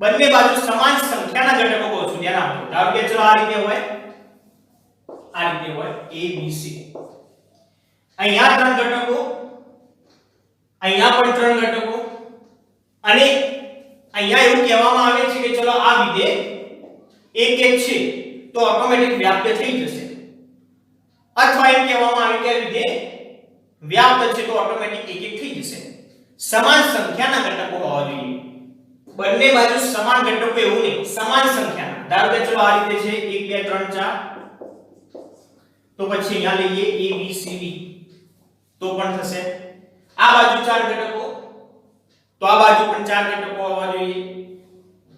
બંને બાજુ સમાન સંખ્યાના ઘટકો કહું છું, ધ્યાન આપજો. ધારો કે ચલો આ રીતે હોય a b c, અહીંયા 3 ઘટકો, અહીંયા પણ 3 ઘટકો, અને અહીંયા એવું કહેવામાં આવે છે કે ચલો આ વિધેય એક એક છે તો ઓટોમેટિક વ્યાપ્ત થઈ જશે, અથવા એમ કહેવામાં આવે કે આ વિધેય વ્યાપ્ત છે તો ઓટોમેટિક એક એક થઈ જશે. સમાન સંખ્યાના ઘટકો હોવા જોઈએ, બંને બાજુ સમાન ઘટકો એવું નહીં, સમાન સંખ્યાના. ધારો કે ચલો આ રીતે છે 1 2 3 4, તો પછી અહીંયા લઈએ a b c d તો પણ થશે. આ બાજુ 4 ઘટકો તો આ બાજુ પણ 4 ઘટકો હોવા જોઈએ,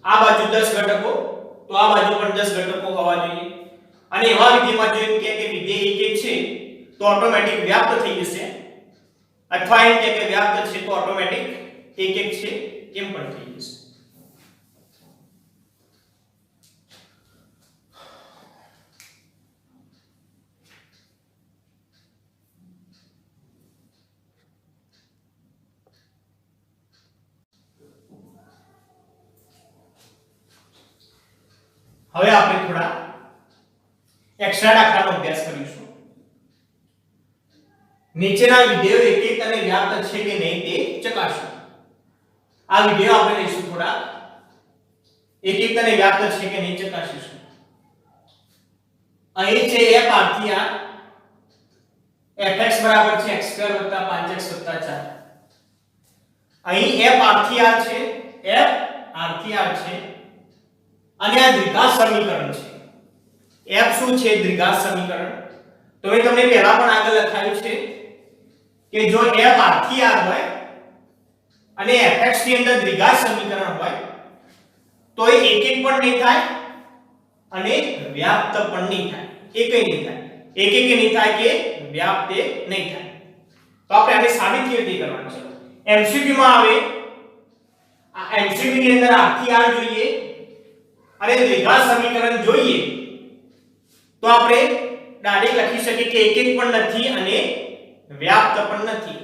આ બાજુ 10 ઘટકો તો આ બાજુ પણ 10 ઘટકો હોવા જોઈએ. અને એવા વિધેયમાં જો એમ કે વિધેય એક એક છે તો ઓટોમેટિક વ્યાપ્ત થઈ જશે, અથવા એમ કે વ્યાપ્ત છે તો ઓટોમેટિક એક એક છે એમ પણ થઈ જશે. હવે આપણે થોડા એક્સ્ટ્રા દાખલાનો અભ્યાસ કરીશું. નીચેના વિધેયો એકીકૃત અને વ્યાપ્ત છે કે નહીં તે ચકાસો. આ વિધેયો આપણે લઈશું થોડા એકીકૃત અને વ્યાપ્ત છે કે નહીં ચકાસીશું. અહીં છે f આરથી r fx બરાબર છે x2 5x 4. અહીં f આરથી r છે, f આરથી r છે અને આ દ્વિઘાત સમીકરણ છે. f શું છે? દ્વિઘાત સમીકરણ. તો મેં તમને પહેલા પણ આગળ લખાયું છે કે જો f આરથી r હોય અને fx ની અંદર દ્વિઘાત સમીકરણ હોય તો એ એકીક પણ નહીં થાય અને વ્યાપ્ત પણ નહીં થાય. એકેય નહીં થાય. એકીક નહીં થાય કે વ્યાપ્ત નહીં થાય. તો આપણે આને સાબિત કેવી રીતે કરવાનું છે? MCQ માં આવે આ MCQ ની અંદર આરથી r જોઈએ અને દ્વિઘાત સમીકરણ જોઈએ તો આપણે ડાયરેક્ટ લખી શકીએ કે એકીક પણ નથી અને વ્યાપ્ત પણ નથી.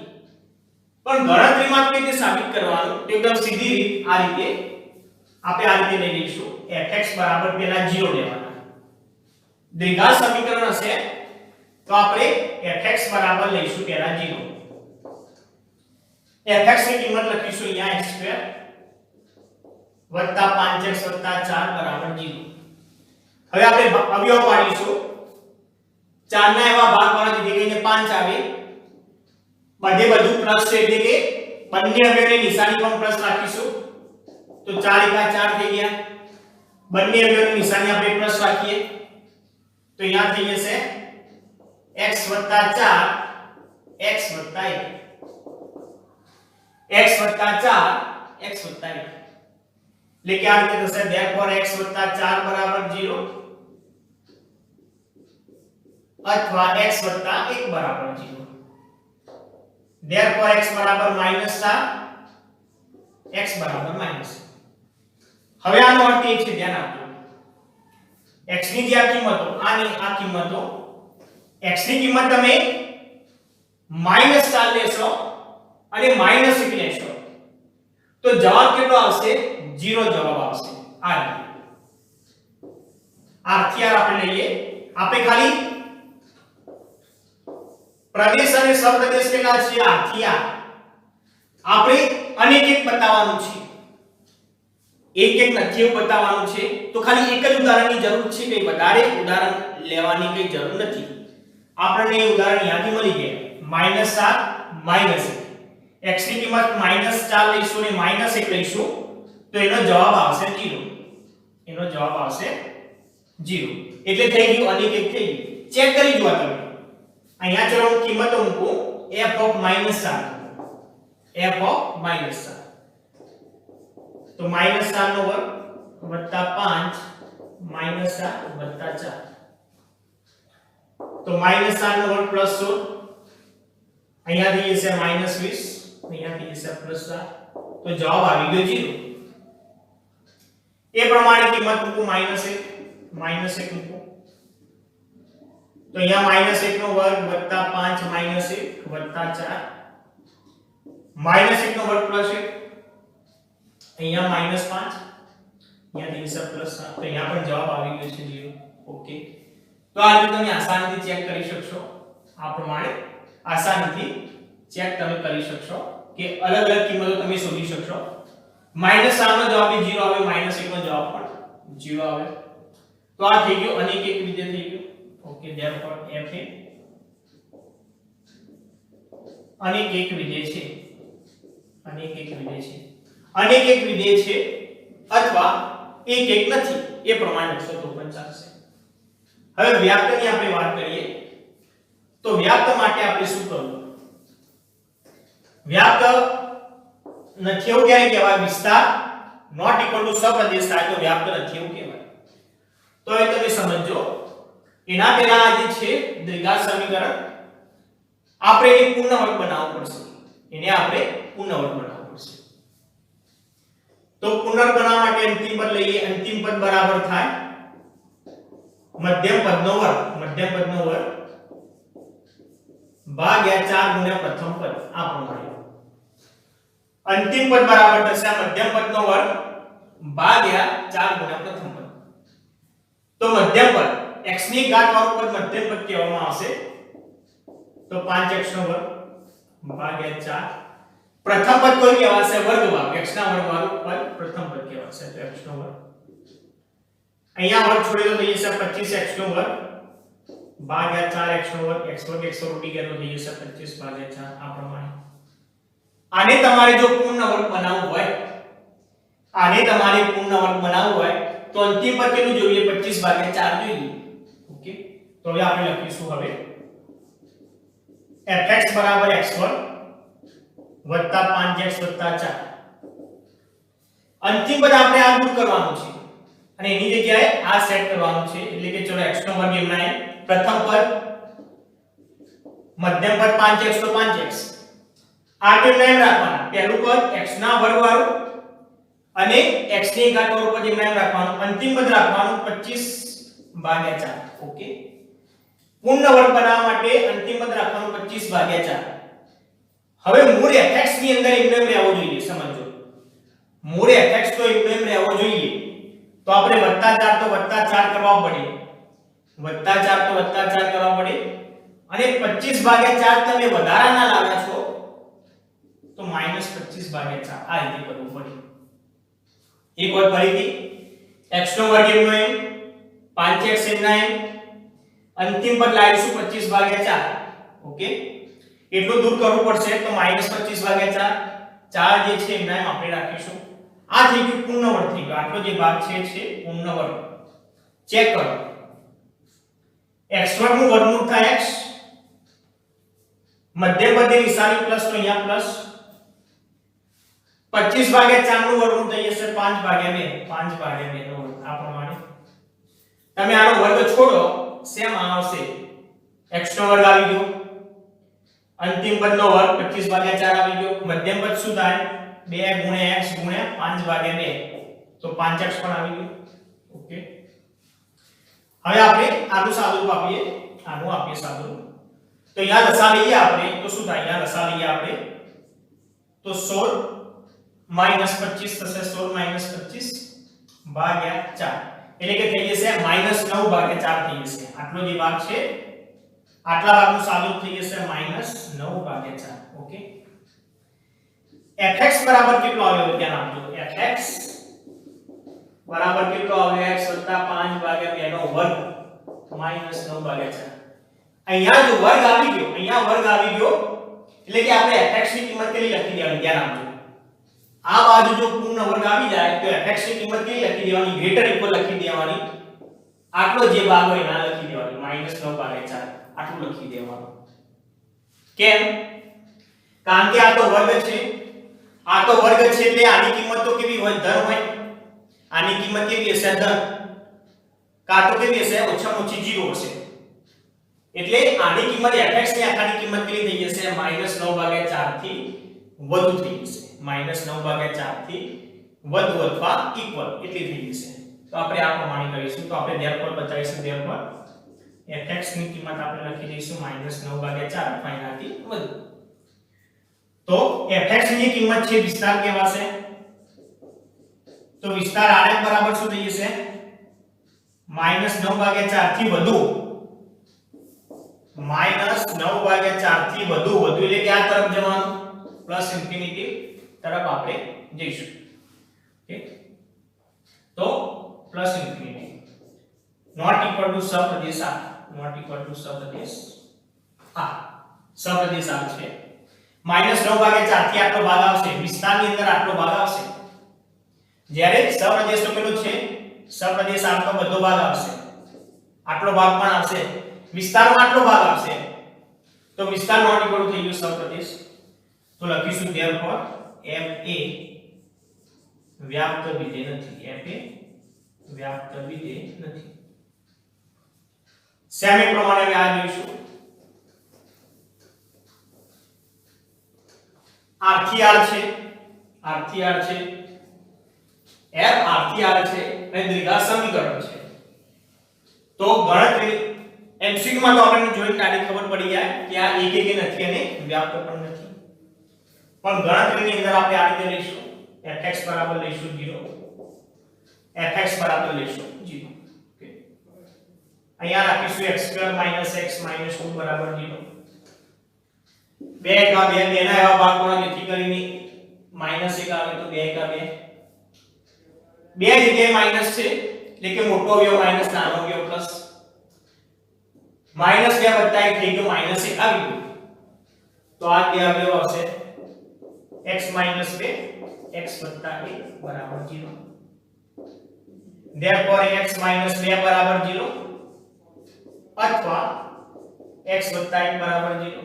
પણ ગણતરીમાં કેવી રીતે સાબિત કરવાનું? તો એકદમ સીધી રીત આ રીતે આપણે આ રીતે લઈ લઈશું. fx બરાબર પેલા 0 લેવાના. દ્વિઘાત સમીકરણ હશે તો આપણે fx બરાબર લઈશું પેલા 0. fx ની કિંમત લખીશું અહીંયા x2 5x 4 બરાબર 0. હવે આપણે અવયવ પાડીશું. 4 ના એવા ભાગ પાડવા જેથી કરીને 5 આવે. બધે બધું પ્લસ છે એટલે કે બંને અવયવની નિશાની પણ પ્લસ રાખીશું. તો 4 એકા 4 થઈ ગયા. બંને અવયવની નિશાની આપણે પ્લસ રાખીએ તો અહીંયા થઈ જશે x 4 x 1 x 4 x 1 એટલે કે આ રીતે થશે therefore x 4 બરાબર 0 અથવા x 1 બરાબર 0. therefore x બરાબર -4 x બરાબર -. હવે આનો અર્થ એ છે, ધ્યાન આપજો, x ની જે આ કિંમતો આની આ કિંમતો x ની કિંમત તમે -4 લેશો અને -1 લેશો તો જવાબ કેટલો આવશે? 0 જવાબ આવશે. આ રીતે આરથી આર આપણે લઈએ. આપણે ખાલી પ્રદેશ અને સપ્રદેશ કેટલા છે? આરથી આર આપણે અનેક એક બતાવવાનું છે, એક એક નથી એવું બતાવવાનું છે. તો ખાલી એક જ ઉદાહરણની જરૂર છે, કે વધારે ઉદાહરણ લેવાની કઈ જરૂર નથી. આપણને એ ઉદાહરણ યાદી મળી ગયા. -7 -1 x ની કિંમત -4 લઈશું અને -1 લઈશું તો એનો જવાબ આવશે 0. એનો જવાબ આવશે 0. એટલે થઈ ગયું અનેક એક થઈ ગયું. ચેક કરી જુઓ તમે. અહીંયા ચલો હું કિંમતો મૂકું. f of -7 f of -7 તો -4 નો વર્ગ વત્તા 5 -7 વત્તા 4 તો -4 નો વર્ગ પ્લસ 16 અહીંયા થઈ જશે -20 અહીંયા થઈ જશે +4 તો જવાબ આવી ગયો 0. એ પ્રમાણે કિંમત મૂકું -1 મૂકું તો અહીંયા -1 નો વર્ગ વત્તા 5 -1 વત્તા 4 -1 નો વર્ગ +1 અહીંયા -5 અહીંયા થઈ જશે +7 તો અહીંયા પણ જવાબ આવી ગયો છે 0. ઓકે, તો આ રીતે તમે આસાનીથી ચેક કરી શકશો. આ પ્રમાણે આસાનીથી ચેક તમે કરી શકશો કે અલગ અલગ કિંમતો તમે શોધી શકશો. -7 નો જવાબ 0 આવે, -1 નો જવાબ પણ 0 આવે. તો આ થઈ ગયો અનેક એક વિધેય થઈ ગયું. ઓકે, therefore f એ અનેક એક વિધેય છે. અનેક એક વિધેય છે. અનેક એક વિધેય છે અથવા એક એક નથી એ પ્રમાણે લખશો તો પણ ચાલશે. હવે વ્યાપ્તની આપણે વાત કરીએ તો વ્યાપ્ત માટે આપણે શું કરવું? વ્યાપ્ત નથી એવું ક્યારે કહેવાય? વિસ્તાર નોટ ઇક્વલ ટુ સપ્રદેશ થાય તો વ્યાપ્ત નથી એવું કહેવાય. તો હવે તમે સમજો. એના પહેલા આ જે છે દ્વિઘાત સમીકરણ આપણે એને પૂર્ણવર્ગ બનાવવું પડશે. એને આપણે પૂર્ણવર્ગ બનાવવું પડશે. તો પૂર્ણવર્ગ બનાવવા માટે અંતિમ પદ લઈએ. અંતિમ પદ બરાબર થાય મધ્યમ પદનો વર્ગ. મધ્યમ પદનો વર્ગ ભાગ્યા 4 ગુણ્યા પ્રથમ પદ. આ પ્રમાણે અંતિમ પદ બરાબર થશે મધ્યમ પદનો વર્ગ ભાગ્યા 4 ગુણ્યા પ્રથમ પદ. મધ્યમ પદ x ની ઘાત વાળું પદ મધ્યમ પદ કહેવામાં આવશે તો 5x નો વર્ગ ભાગ્યા 4 પ્રથમ પદ કોઈ કહેવાશે વર્ગ ભાગ x ના વર્ગ વાળું પદ પ્રથમ પદ કહેવાશે તો x નો વર્ગ અહીંયા વર્ગ છોડી દો તો થઈ જશે 25x નો વર્ગ ભાગ્યા 4x નો વર્ગ x વર્ગ x ઉડી ગયા તો થઈ જશે 25 ભાગ્યા 4 આ પ્રમાણે આને તમારે જો પૂર્ણ વર્ગ બનાવવું હોય આને તમારે પૂર્ણ વર્ગ બનાવવું હોય તો અંતિમ પદ કેટલું જોઈએ 25 ભાગ્યા 4 જોઈએ ઓકે તો હવે આપણે લખીશું હવે fx બરાબર x2 વત્તા 5x વત્તા 4 અંતિમ પદ આપણે આ દૂર કરવાનું છે અને એની જગ્યાએ આ સેટ કરવાનું છે એટલે કે ચલો x નો વર્ગ એમના એ પ્રથમ પદ મધ્યમ પદ 5x તો 5x આ કેમ એમ રાખવાના પહેલું પદ x ના વર્ગ વાળું અને x ની ઘાત વાળું પદ એમ રાખવાનું અંતિમ પદ રાખવાનું 25 ભાગ્યા 4 ઓકે પૂર્ણ વર્ગ બનાવવા માટે અંતિમ પદ રાખવાનું 25 ભાગ્યા 4 હવે મૂળ fx ની અંદર એમ રહેવો જોઈએ સમજો મૂળ fx તો એમ રહેવો જોઈએ તો આપણે +4 તો +4 કરવા પડે +4 તો +4 કરવા પડે અને 25 ભાગ્યા 4 તમે વધારાના લાવ્યા છો તો -25 ભાગ્યા 4 આ રીતે કરવું પડે એક વાર ફરીથી x નો વર્ગ એમનો એમ 5x એમના એમ અંતિમ પદ લાવીશું 25 ભાગ્યા 4 ઓકે એટલું દૂર કરવું પડશે તો -25 ભાગ્યા 4 જે છે એમના એમ આપણે રાખીશું આ થઈ ગયું પૂર્ણ વર્ગ થઈ ગયો આટલો જે ભાગ છે પૂર્ણ વર્ગ ચેક કરો x વર્ગ નું વર્ગમૂળ થાય x મધ્યમ પદની નિશાની પ્લસ તો અહીંયા પ્લસ 25 ભાગ્યા 4 નું વર્ગમૂળ થઈ જશે 5 ભાગ્યા 2 5 ભાગ્યા 2 નો વર્ગ આ પ્રમાણે તમે આનો વર્ગ છોડો સેમ આવશે x નો વર્ગ આવી ગયો અંતિમ પદનો વર્ગ 25 ભાગ્યા 4 આવી ગયો મધ્યમ પદ શું થાય 2 x 5 ભાગ્યા 2 તો 5x પણ આવી ગયું ઓકે હવે આપણે આનું સાદુરૂપ આપીએ આનું આપીએ સાદુરૂપ તો અહીંયા લસા લઈએ આપણે તો શું થાય અહીંયા લસા લઈએ આપણે તો 16 -25 થશે 16 -25 ભાગ્યા 4 એટલે કે થઈ જશે -9 ભાગ્યા 4 થઈ જશે આટલો જે ભાગ છે આટલા ભાગનું સાદુરૂપ થઈ જશે -9 ભાગ્યા 4 ઓકે fx બરાબર કેટલો આવ્યો ધ્યાન આપજો fx બરાબર કેટલો આવ્યો x 5 ભાગ્યા 2 નો વર્ગ -9 ભાગ્યા 4 અહીંયા જો વર્ગ આવી ગયો એટલે કે આપણે fx ની કિંમત કેટલી લખી દેવાની ધ્યાન આપજો આ બાજુ જો પૂર્ણ વર્ગ આવી જાય તો fx ની કિંમત કેટલી લખી દેવાની ગ્રેટર ઇક્વલ લખી દેવાની આટલો જે ભાગ હોય ના લખી દેવાની -9 ભાગ્યા 4 આટલું લખી દેવાનું કેમ કારણ કે આ તો વર્ગ છે એટલે આની કિંમત તો કેવી હોય ધન હોય આની કિંમત કેવી હશે ધન કાં તો કેવી હશે ઓછામાં ઓછી 0 હશે એટલે આની કિંમત fx ની આખાની કિંમત કેટલી થઈ જશે -9 ભાગ્યા 4 થી વધુ થઈ જશે -9 ભાગ્યા 4 થી વધુ અથવા ઇક્વલ એટલી થઈ જશે તો આપણે આ પ્રમાણે કરીશું તો આપણે therefore બતાવીશું therefore fx ની કિંમત આપણે લખી દઈશું -9 ભાગ્યા 4 અથવા એનાથી વધુ તો fx ની કિંમત છે વિસ્તાર કહેવાશે તો વિસ્તાર rf બરાબર શું થઈ જશે -9 ભાગ્યા 4 થી વધુ -9 ભાગ્યા 4 થી વધુ એટલે કે આ તરફ જવાનું પ્લસ ઇન્ફિનિટી તરફ આપણે જઈશું ઓકે તો plus infinity not equal to સપ્રદેશ આ નોટ ઇક્વલ ટુ સપ્રદેશ આ સપ્રદેશ આ છે -9 ભાગ્યા 4 થી આટલો ભાગ આવશે વિસ્તારની અંદર આટલો ભાગ આવશે જ્યારે સપ્રદેશ તો કેટલો છે સપ્રદેશ આટલો બધો ભાગ આવશે આટલો ભાગ પણ આવશે વિસ્તારમાં આટલો ભાગ આવશે તો વિસ્તાર નોટ ઇક્વલ થઈ ગયો સપ્રદેશ તો લખીશું therefore fa વ્યાપ્ત વિધેય નથી fa વ્યાપ્ત વિધેય નથી સેમે પ્રમાણે હવે આ જોઈશું આરથી આર છે f આરથી આર છે અને દ્વિઘાત સમીકરણ છે તો ગણતરી MCQ માં તો આપણને જોઈને ડાયરેક્ટ ખબર પડી જાય કે આ એક નથી અને વ્યાપ્ત પણ નથી પણ ગણતરીની અંદર આપણે આ રીતે લઈશું fx બરાબર લઈશું 0 fx બરાબર લઈશું 0 ઓકે અહીંયા રાખીશું x² - x - 2 બરાબર 0. 2 કા 2 બે ના એવા ભાગ કોણ જેથી કરીને -1 આવે તો 2 કા 2 બે જગ્યાએ માઈનસ છે એટલે કે મોટો અવયવ માઈનસ નાનો અવયવ પ્લસ -2 + 1 થઈ ગયો -1 આવી ગયું તો આ બે અવયવ આવશે x - 2 x + 1 બરાબર 0. therefore x - 2 બરાબર 0 અથવા x + 1 બરાબર 0.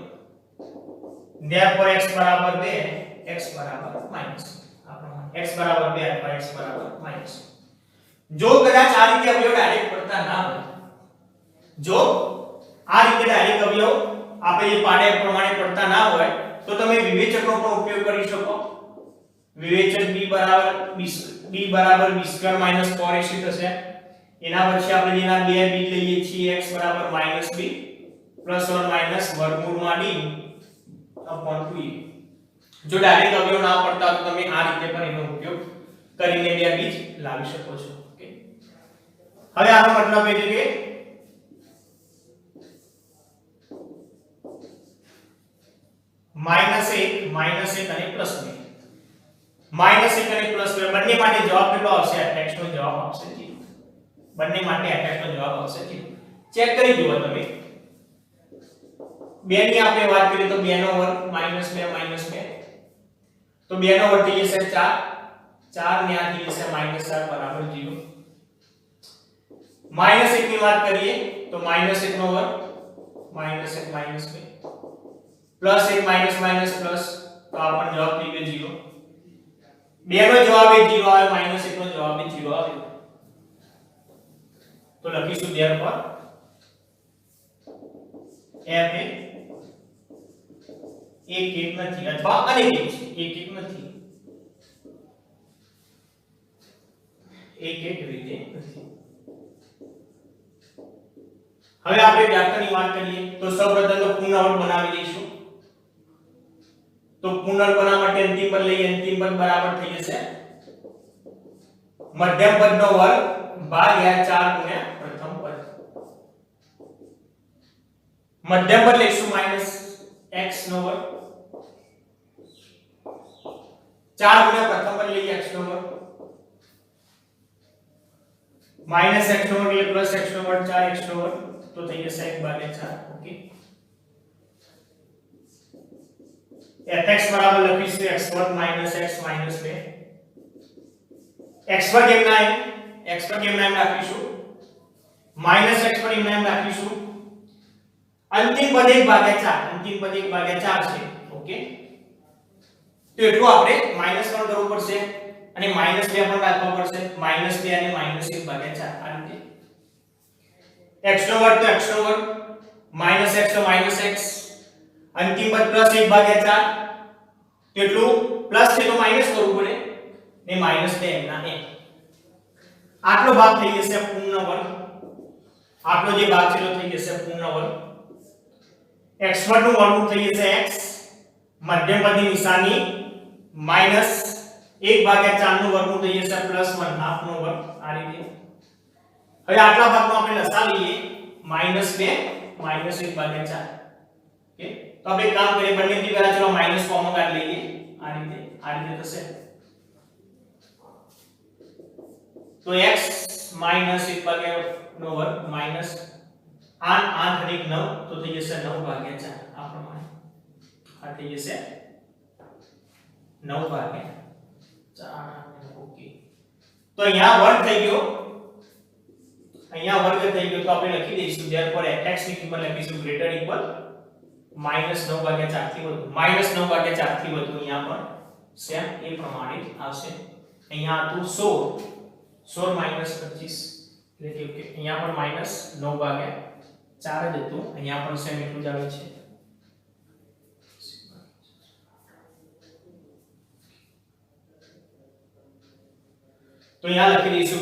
therefore x બરાબર 2 x બરાબર -2 x બરાબર 2 અથવા x બરાબર -2. જો કદાચ આ રીતે અવયવ ડાયરેક્ટ પડતા ના હોય, જો આ રીતે ડાયરેક્ટ અવયવ આપણે જે પાડે પ્રમાણે પડતા ના હોય તો તમે વિવેચકનો પણ ઉપયોગ કરી શકો. વિવેચક b બરાબર b² - 4ac થશે. એના પછી આપણે જેના બે બીજ લઈએ છીએ x બરાબર -b + or - વર્ગમૂળમાં d upon 2a. જો ડાયરેક્ટ અવયવ ના પડતા તો તમે આ રીતે પણ એનો ઉપયોગ કરીને બે બીજ લાવી શકો છો. ઓકે, હવે આનો મતલબ એ છે કે -1 અને +2 -1 અને +2 બંને માટે જવાબ કેટલો આવશે? fx નો જવાબ આવશે 0. બંને માટે fx નો જવાબ આવશે 0. ચેક કરી જુઓ તમે. 2 ની આપણે વાત કરીએ તો 2 નો વર્ગ -2 તો 2 નો વર્ગ થઈ જશે 4. 4 ને આ થઈ જશે -4 બરાબર 0. -1 ની વાત કરીએ તો -1 નો વર્ગ -1 -2 +1 - પ્લસ તો આપણને જવાબ થઈ ગયો 0. 2 નો જવાબ એ 0 આવે, -1 નો જવાબ એ 0 આવે. તો લખીશું therefore f એ એક નથી અથવા અનેક છે. એક નથી, એક રીતે નથી. હવે આપણે વ્યાખ્યાની વાત કરીએ તો સૌપ્રથમ તો પુનરાવર્ત બનાવી દઈશું. તો પુનરાવર્ત બનાવવા માટે અંતિમ પદ લઈએ. અંતિમ પદ બરાબર થઈ જશે મધ્યમ પદનો વર્ગ ભાગ્યા 4 ગુણ્યા પ્રથમ પદ. મધ્યમ પદ લઈશું -x નો વર્ગ 4 ગુણ્યા પ્રથમ પદ લઈએ x નો વર્ગ -x નો વર્ગ એટલે +x નો વર્ગ 4x નો વર્ગ તો થઈ જશે 1/4. ઓકે, fx બરાબર લખીશું x² - x - 2 x પર કેમના એમ રાખીશું -x પર એમ રાખીશું. અંતિમ પદ 1/4 છે. ઓકે, તો એટલું આપણે માઈનસ પણ કરવું પડશે અને -2 પણ રાખવો પડશે. -2 અને -1/4 આ રીતે. x નો વર્ગ તો x નો વર્ગ -x તો -x અંતિમ પદ +1/4 તો એટલું પ્લસ છે તો માઈનસ કરવું પડે ને -2 એમના એમ. આટલો ભાગ થઈ જશે પૂર્ણ વર્ગ. આટલો જે ભાગ છે તો થઈ જશે પૂર્ણ વર્ગ. x² નું વર્ગમૂળ થઈ જશે x, મધ્યમ પદની નિશાની -1/4 નું વર્ગમૂળ થઈ જશે +1/2 નો વર્ગ આ રીતે. હવે આટલા ભાગનો આપણે લસા લઈએ -2 -1/4. ઓકે, તો આપણે કામ કરીએ બંનેથી પહેલા ચલો માઈનસ કોમન કાઢી લઈએ. આ રીતે થશે તો x -1/2 નો વર્ગ -8 8 અને 9 તો થઈ જશે 9/4 આ પ્રમાણે. આ થઈ જશે 9/4. ઓકે, તો અહીંયા વર્ગ થઈ ગયો. તો આપણે લખી દઈશું therefore fx ની કિંમત લખીશું greater equal -9/4 થી વધુ. -9/4 થી વધુ અહીંયા પણ સેમ એ પ્રમાણે આવશે. અહીંયા હતું 16 -25 એટલે કે અહીંયા પણ -9/4 જ હતું. અહીંયા પણ સેમ એટલું જ આવે છે. તો અહીંયા લખી દઈશું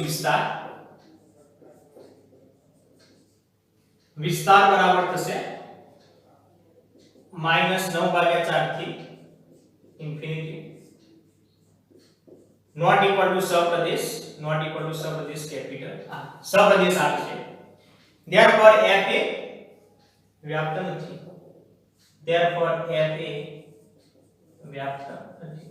વિસ્તાર બરાબર થશે -9/4 થી ઇન્ફિનિટી નોટ ઇક્વલ ટુ સપ્રદેશ કેપિટલ સપ્રદેશ R છે. therefore f એ વ્યાપ્ત નથી, therefore f એ વ્યાપ્ત નથી.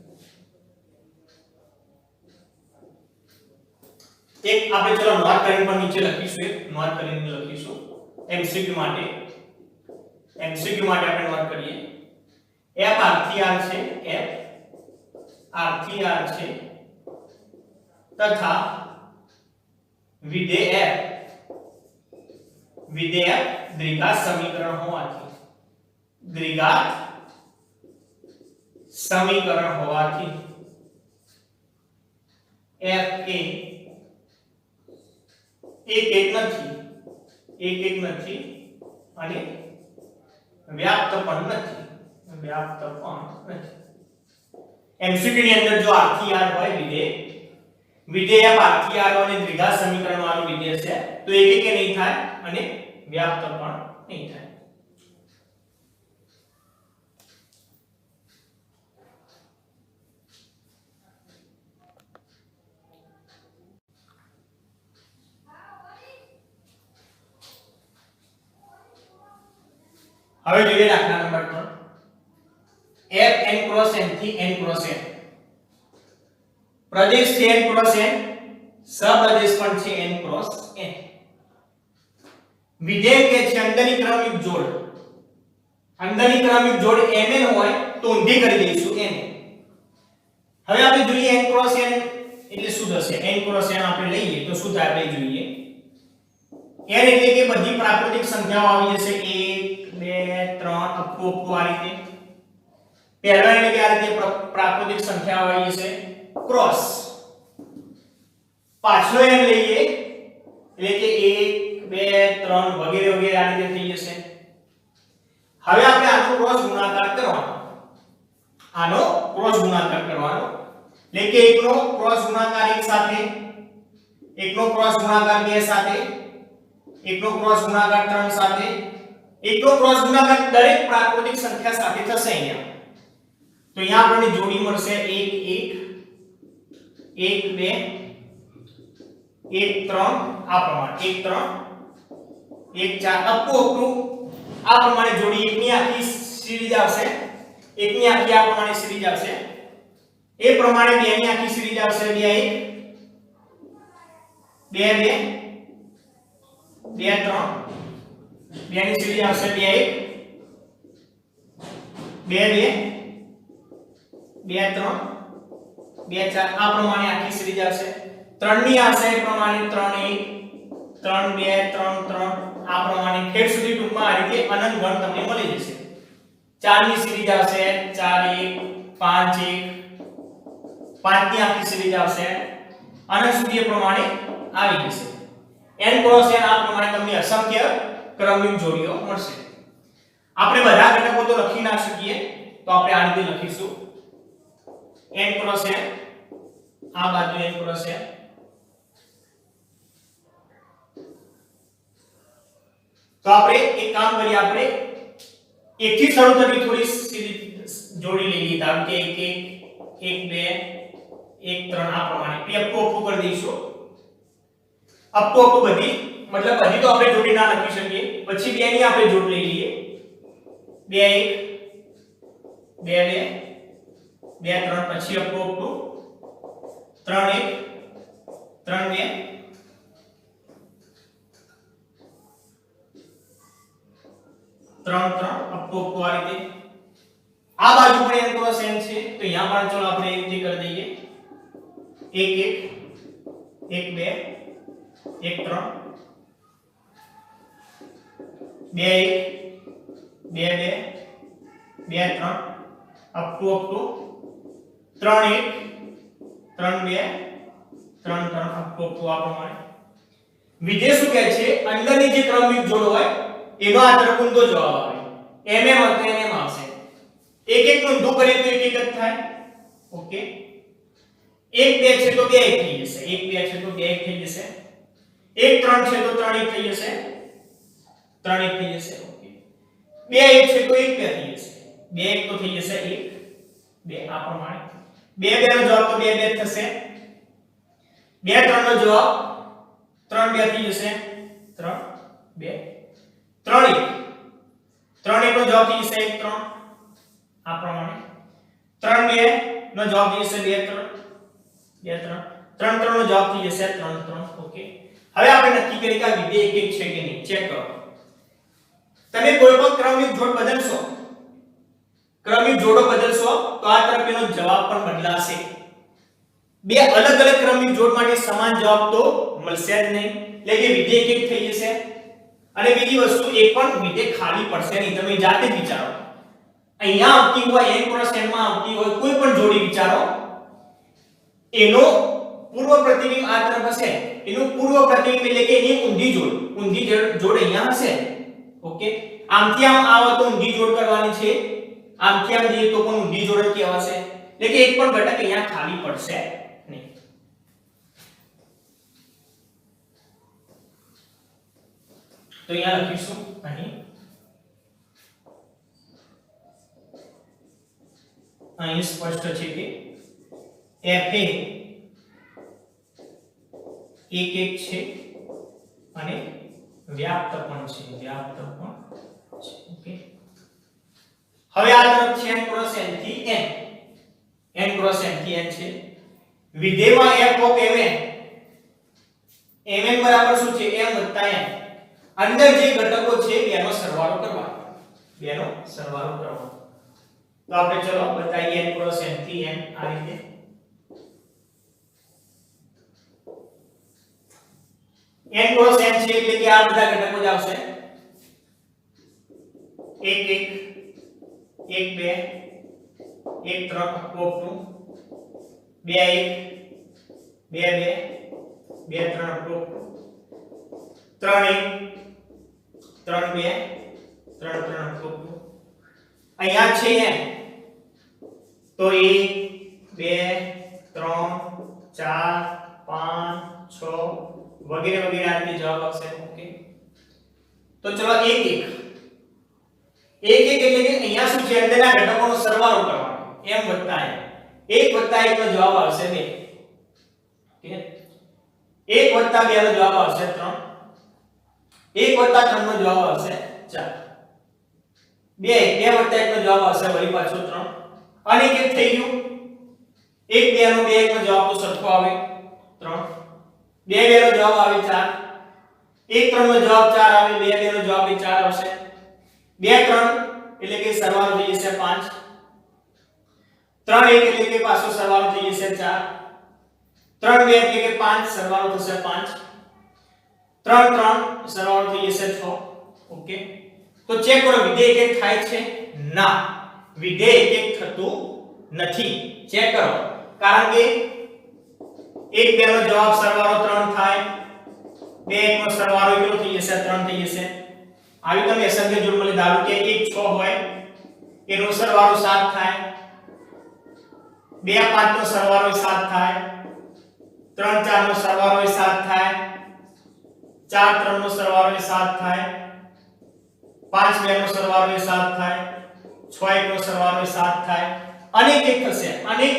એક આપણે ચલો નોટ કરીને પણ નીચે લખીશું, એક નોટ કરીને લખીશું MCQ માટે આપણે નોટ કરીએ. f r છે, f r છે તથા વિધેય દ્વિઘાત સમીકરણ હોવાથી f એ એક નથી અને વ્યાપ્ત પણ નથી. MCQ ની અંદર જો r થી r હોય વિધેય f r થી r અને દ્વિઘાત સમીકરણ વાળું વિધેય છે તો એક નહીં થાય અને વ્યાપ્ત પણ નહીં થાય. હવે જોઈએ દાખલા number 3. f n cross n થી n cross n પ્રદેશ છે n cross n, સપ્રદેશ પણ છે n cross n. વિધેય કે છે અંદરની ક્રમિક જોડ mn હોય તો ઊંધી કરી દઈશું n. હવે આપણે જોઈએ n cross n એટલે શું થશે. n cross n આપણે લઈએ તો શું થાય આપણે જોઈએ. n એટલે કે બધી પ્રાકૃતિક સંખ્યાઓ આવી જશે 1 2 3 અપકો આ રીતે. પહેલા એટલે કે આ રીતે પ્રાકૃતિક સંખ્યાઓ આવી જશે ક્રોસ. પાછલો n લઈએ એટલે કે 1 2 3 વગેરે વગેરે આ રીતે થઈ જશે. હવે આપણે આનો ક્રોસ ગુણાકાર કરવાનો એટલે કે એકનો ક્રોસ ગુણાકાર એક સાથે, એકનો ક્રોસ ગુણાકાર બે સાથે, એકનો ક્રોસ ગુણાકાર ત્રણ સાથે, એકનો ક્રોસ ગુણાકાર દરેક પ્રાકૃતિક સંખ્યા સાથે થશે અહીંયા. તો અહીંયા આપણને જોડી મળશે 1 1 1 2 1 3 આ પ્રમાણે 1 3 1 4 અપટુ આ પ્રમાણે જોડી એકની આખી સિરીઝ આવશે, એકની આખી આ પ્રમાણે સિરીઝ આવશે. એ પ્રમાણે બે ની આખી સિરીઝ આવશે 2 1 2 2 2 3 બે ની સિરીઝ આવશે 2 1 2 2 2 3 2 4 આ પ્રમાણે આખી સિરીઝ આવશે. 3 ની આવશે એ પ્રમાણે 3 1 3 2 3 3 આ પ્રમાણે ખેડ સુધી ટૂંકમાં આ રીતે અનંત ગણ તમને મળી જશે. 4 ની સિરીઝ આવશે 4 1 5 1 5 ની આખી સિરીઝ આવશે અનંત સુધી એ પ્રમાણે આવી જશે. n ક્રોસ n આ પ્રમાણે તમને અસંખ્ય ક્રમિક જોડીઓ મળશે. આપણે બધા ઘટકો તો લખી ના શકીએ તો આપણે આ રીતે લખીશું n ક્રોસ n આ બાજુ n ક્રોસ n તો આપણે એક કામ કરીએ, આપણે એકથી શરૂ થતી થોડી સિરીઝ જોડી લઈએ. ધારો કે 1 1 2 1 3 આ પ્રમાણે બે અપકો કરી દઈશું. અપકો બધી મતલબ બધી તો આપણે જોડી ના લખી શકીએ. પછી બે ની આપણે જોડ લઈ લઈએ 2 1 2 2 2 3 પછી અપકો 3 1 3 2 3 3 અપકો આ રીતે. આ બાજુ પણ n ક્રોસ n છે તો અહીંયા પણ ચલો આપણે એ રીતે કરી દઈએ 1 1 1 2 1 3 2 1 2 2 2 3 અપ ટુ 3 1 3 2 3 3 અપ ટુ આ પ્રમાણે. વિધેય શું કહે છે, અંદરની જે ક્રમિક જોડ હોય એનો આ તરફ ઊંધો જવાબ આવે. mm હતો mm આવશે. એક એક નું ઊંધું કરીએ તો એક એક જ થાય. ઓકે 1 2 છે તો 2 1 થઈ જશે, 1 2 છે તો 2 1 થઈ જશે, 1 3 છે તો 3 1 થઈ જશે, 3 1 થઈ જશે. ઓકે 2 1 છે તો 1 2 થઈ જશે, 2 1 તો થઈ જશે 1 2 આ પ્રમાણે. 2 2 નો જવાબ તો 2 2 થશે. 2 3 નો જવાબ 3 2 થઈ જશે 3 2 3 1 3 1 નો જવાબ થઈ જશે 1 3 આ પ્રમાણે 3 2 નો જવાબ થઈ જશે 2 3 2 3 3 3 નો જવાબ થઈ જશે 3 3 ઓકે હવે આપણે નક્કી કરી કે આ વિધેય એક એક છે કે નહીં ચેક કરો તમે કોઈ પણ ક્રમિક જોડ બદલશો ક્રમિક જોડો બદલશો તો આ તરફ એનો જવાબ પણ બદલાશે બે અલગ અલગ ક્રમિક જોડ માટે સમાન જવાબ તો મળશે જ નહીં એટલે કે વિધેય એક એક થઈ જશે અને બીજી વસ્તુ એક પણ વિધેય ખાલી પડશે નહીં તમે જાતે જ વિચારો અહીંયા આવતી હોય n ક્રોસ n માં આવતી હોય કોઈ પણ જોડી વિચારો એનો પૂર્વ પ્રતિબિંબ આ તરફ હશે એનું પૂર્વ પ્રતિબિંબ એટલે કે એની ઊંધી જોડ અહીંયા હશે ઓકે આમથી આમ આવો તો ઊંધી જોડ કરવાની છે આમથી આમ જઈએ તો પણ ઊંધી જોડ જ કહેવાશે એટલે કે એક પણ ઘટક અહીંયા ખાલી પડશે નહીં તો અહીંયા લખીશું અહીં સ્પષ્ટ છે કે f એ એક એક છે અને વ્યાપ્ત પણ છે ઓકે હવે આ તરફ છે n ક્રોસ n થી n ક્રોસ n થી n છે વિધેયમાં f ઓફ mn બરાબર શું છે m n અંદર જે ઘટકો છે બેનો સરવાળો કરવાનો તો આપણે ચલો બતાઈએ n ક્રોસ n થી n આ રીતે n ક્રોસ n છે એટલે કે આ બધા ઘટકો જ આવશે 1 1 1 2 1 3 અપરોપ 2 1 2 2 2 3 અપરોપ 3 1 3 2 3 3 અપરોપ અહીંયા છે n તો 1 2 3 4 5 6 વગેરે વગેરે આ રીતે જવાબ આવશે ઓકે તો ચલો 1 1 એટલે કે અહીંયા શું છે અંદરના ઘટકોનો સરવાળો કરવાનો m વત્તા n 1 વત્તા 1 નો જવાબ આવશે 2 ઓકે 1 વત્તા 2 નો જવાબ આવશે 3 1 વત્તા 3 નો જવાબ આવશે 4 2 વત્તા 1 નો જવાબ આવશે વળી પાછો 3 અને કે થઈ ગયું 1 2 નો 2 1 નો જવાબ તો સરખો આવે 3 2 2 નો જવાબ આવે 4 1 3 નો જવાબ 4 આવે 2 2 નો જવાબ 4 આવશે 2 3 એટલે કે સરવાળો થઈ જશે 5 3 1 એટલે કે પાછો સરવાળો થઈ જશે 4 3 2 એટલે કે 5 સરવાળો થશે 5 3 3 સરવાળો થઈ જશે 6 ઓકે તો ચેક કરો વિધેય એક થાય છે ના વિધેય એક થતું નથી ચેક કરો કારણ કે 1 2 નો જવાબ સરવાળો 3 થાય 2 1 નો સરવાળો કેટલો થઈ જશે 3 થઈ જશે આવી તમે અસંખ્ય જોડ મળે ધારો કે 1 6 હોય એનો સરવાળો 7 થાય 2 5 નો સરવાળો 7 થાય 3 4 નો સરવાળો 7 થાય 4 3 નો સરવાળો 7 થાય 5 2 નો સરવાળો 7 થાય 6 1 નો સરવાળો 7 થાય અનેક એક થશે અનેક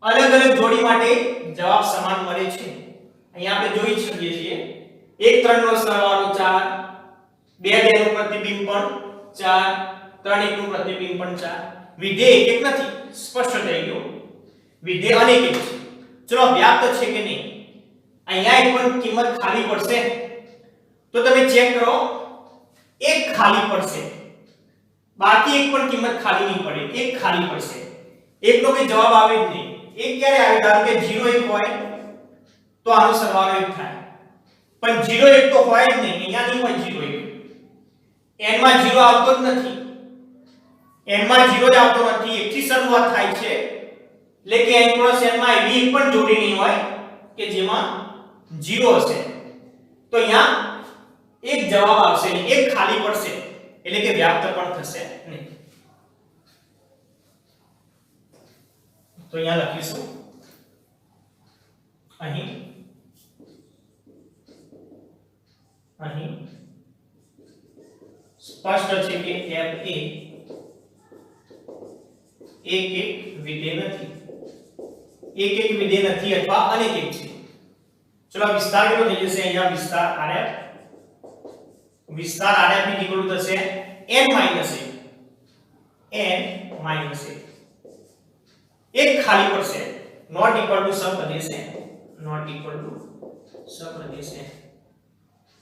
અલગ અલગ જોડી માટે જવાબ સમાન મળે છે અહીંયા આપણે જોઈ શકીએ છીએ 1 3 નો સરવાળો 4 2 2 નું પ્રતિબિંબ પણ 4 3 1 નું પ્રતિબિંબ પણ 4 વિધેય એક નથી સ્પષ્ટ થઈ ગયું વિધેય અનેક એક છે ચલો વ્યાપ્ત છે કે નહીં અહીંયા એક પણ કિંમત ખાલી પડશે તો તમે ચેક કરો એક ખાલી પડશે બાકી એક પણ કિંમત ખાલી નહીં પડે એક ખાલી પડશે એકનો કોઈ જવાબ આવે જ નહીં એક ક્યારે આવે ધારો કે 0 1 હોય તો આનો સરવાળો 1 થાય પણ 0 1 તો હોય જ નહીં અહીંયા નહીં હોય 0 1 n માં 0 આવતો જ નથી n માં 0 જ આવતો નથી 1 થી શરૂઆત થાય છે એટલે કે n ક્રોસ n માં એવી એક પણ જોડી નહીં હોય કે જેમાં 0 હશે તો અહીંયા એક જવાબ આવશે એક ખાલી પડશે એટલે કે વ્યાપ્ત પણ થશે નહીં તો અહીંયા લખીશું અહીં સ્પષ્ટ છે કે f એ એક વિધેય નથી એક વિધેય નથી અથવા અનેક એક છે ચલો વિસ્તાર કેટલો થઈ જશે અહીંયા વિસ્તાર rf વિસ્તાર આડ્યા પી નીકળું થશે n - 1 એક ખાલી પડશે નોટ ઇક્વલ ટુ સપ્રદેશ n નોટ ઇક્વલ ટુ સપ્રદેશ n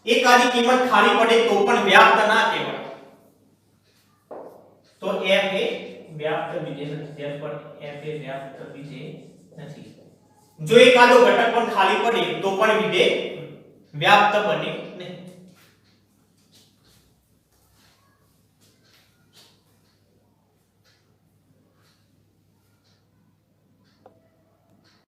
એક આની કિંમત ખાલી પડે તો પણ વ્યાપ્ત ના કહેવાય તો f એ વ્યાપ્ત વિધેય નથી therefore f એ વ્યાપ્ત વિધેય નથી જો એક આદો ઘટક પણ ખાલી પડે તો પણ વિધેય વ્યાપ્ત બને નહીં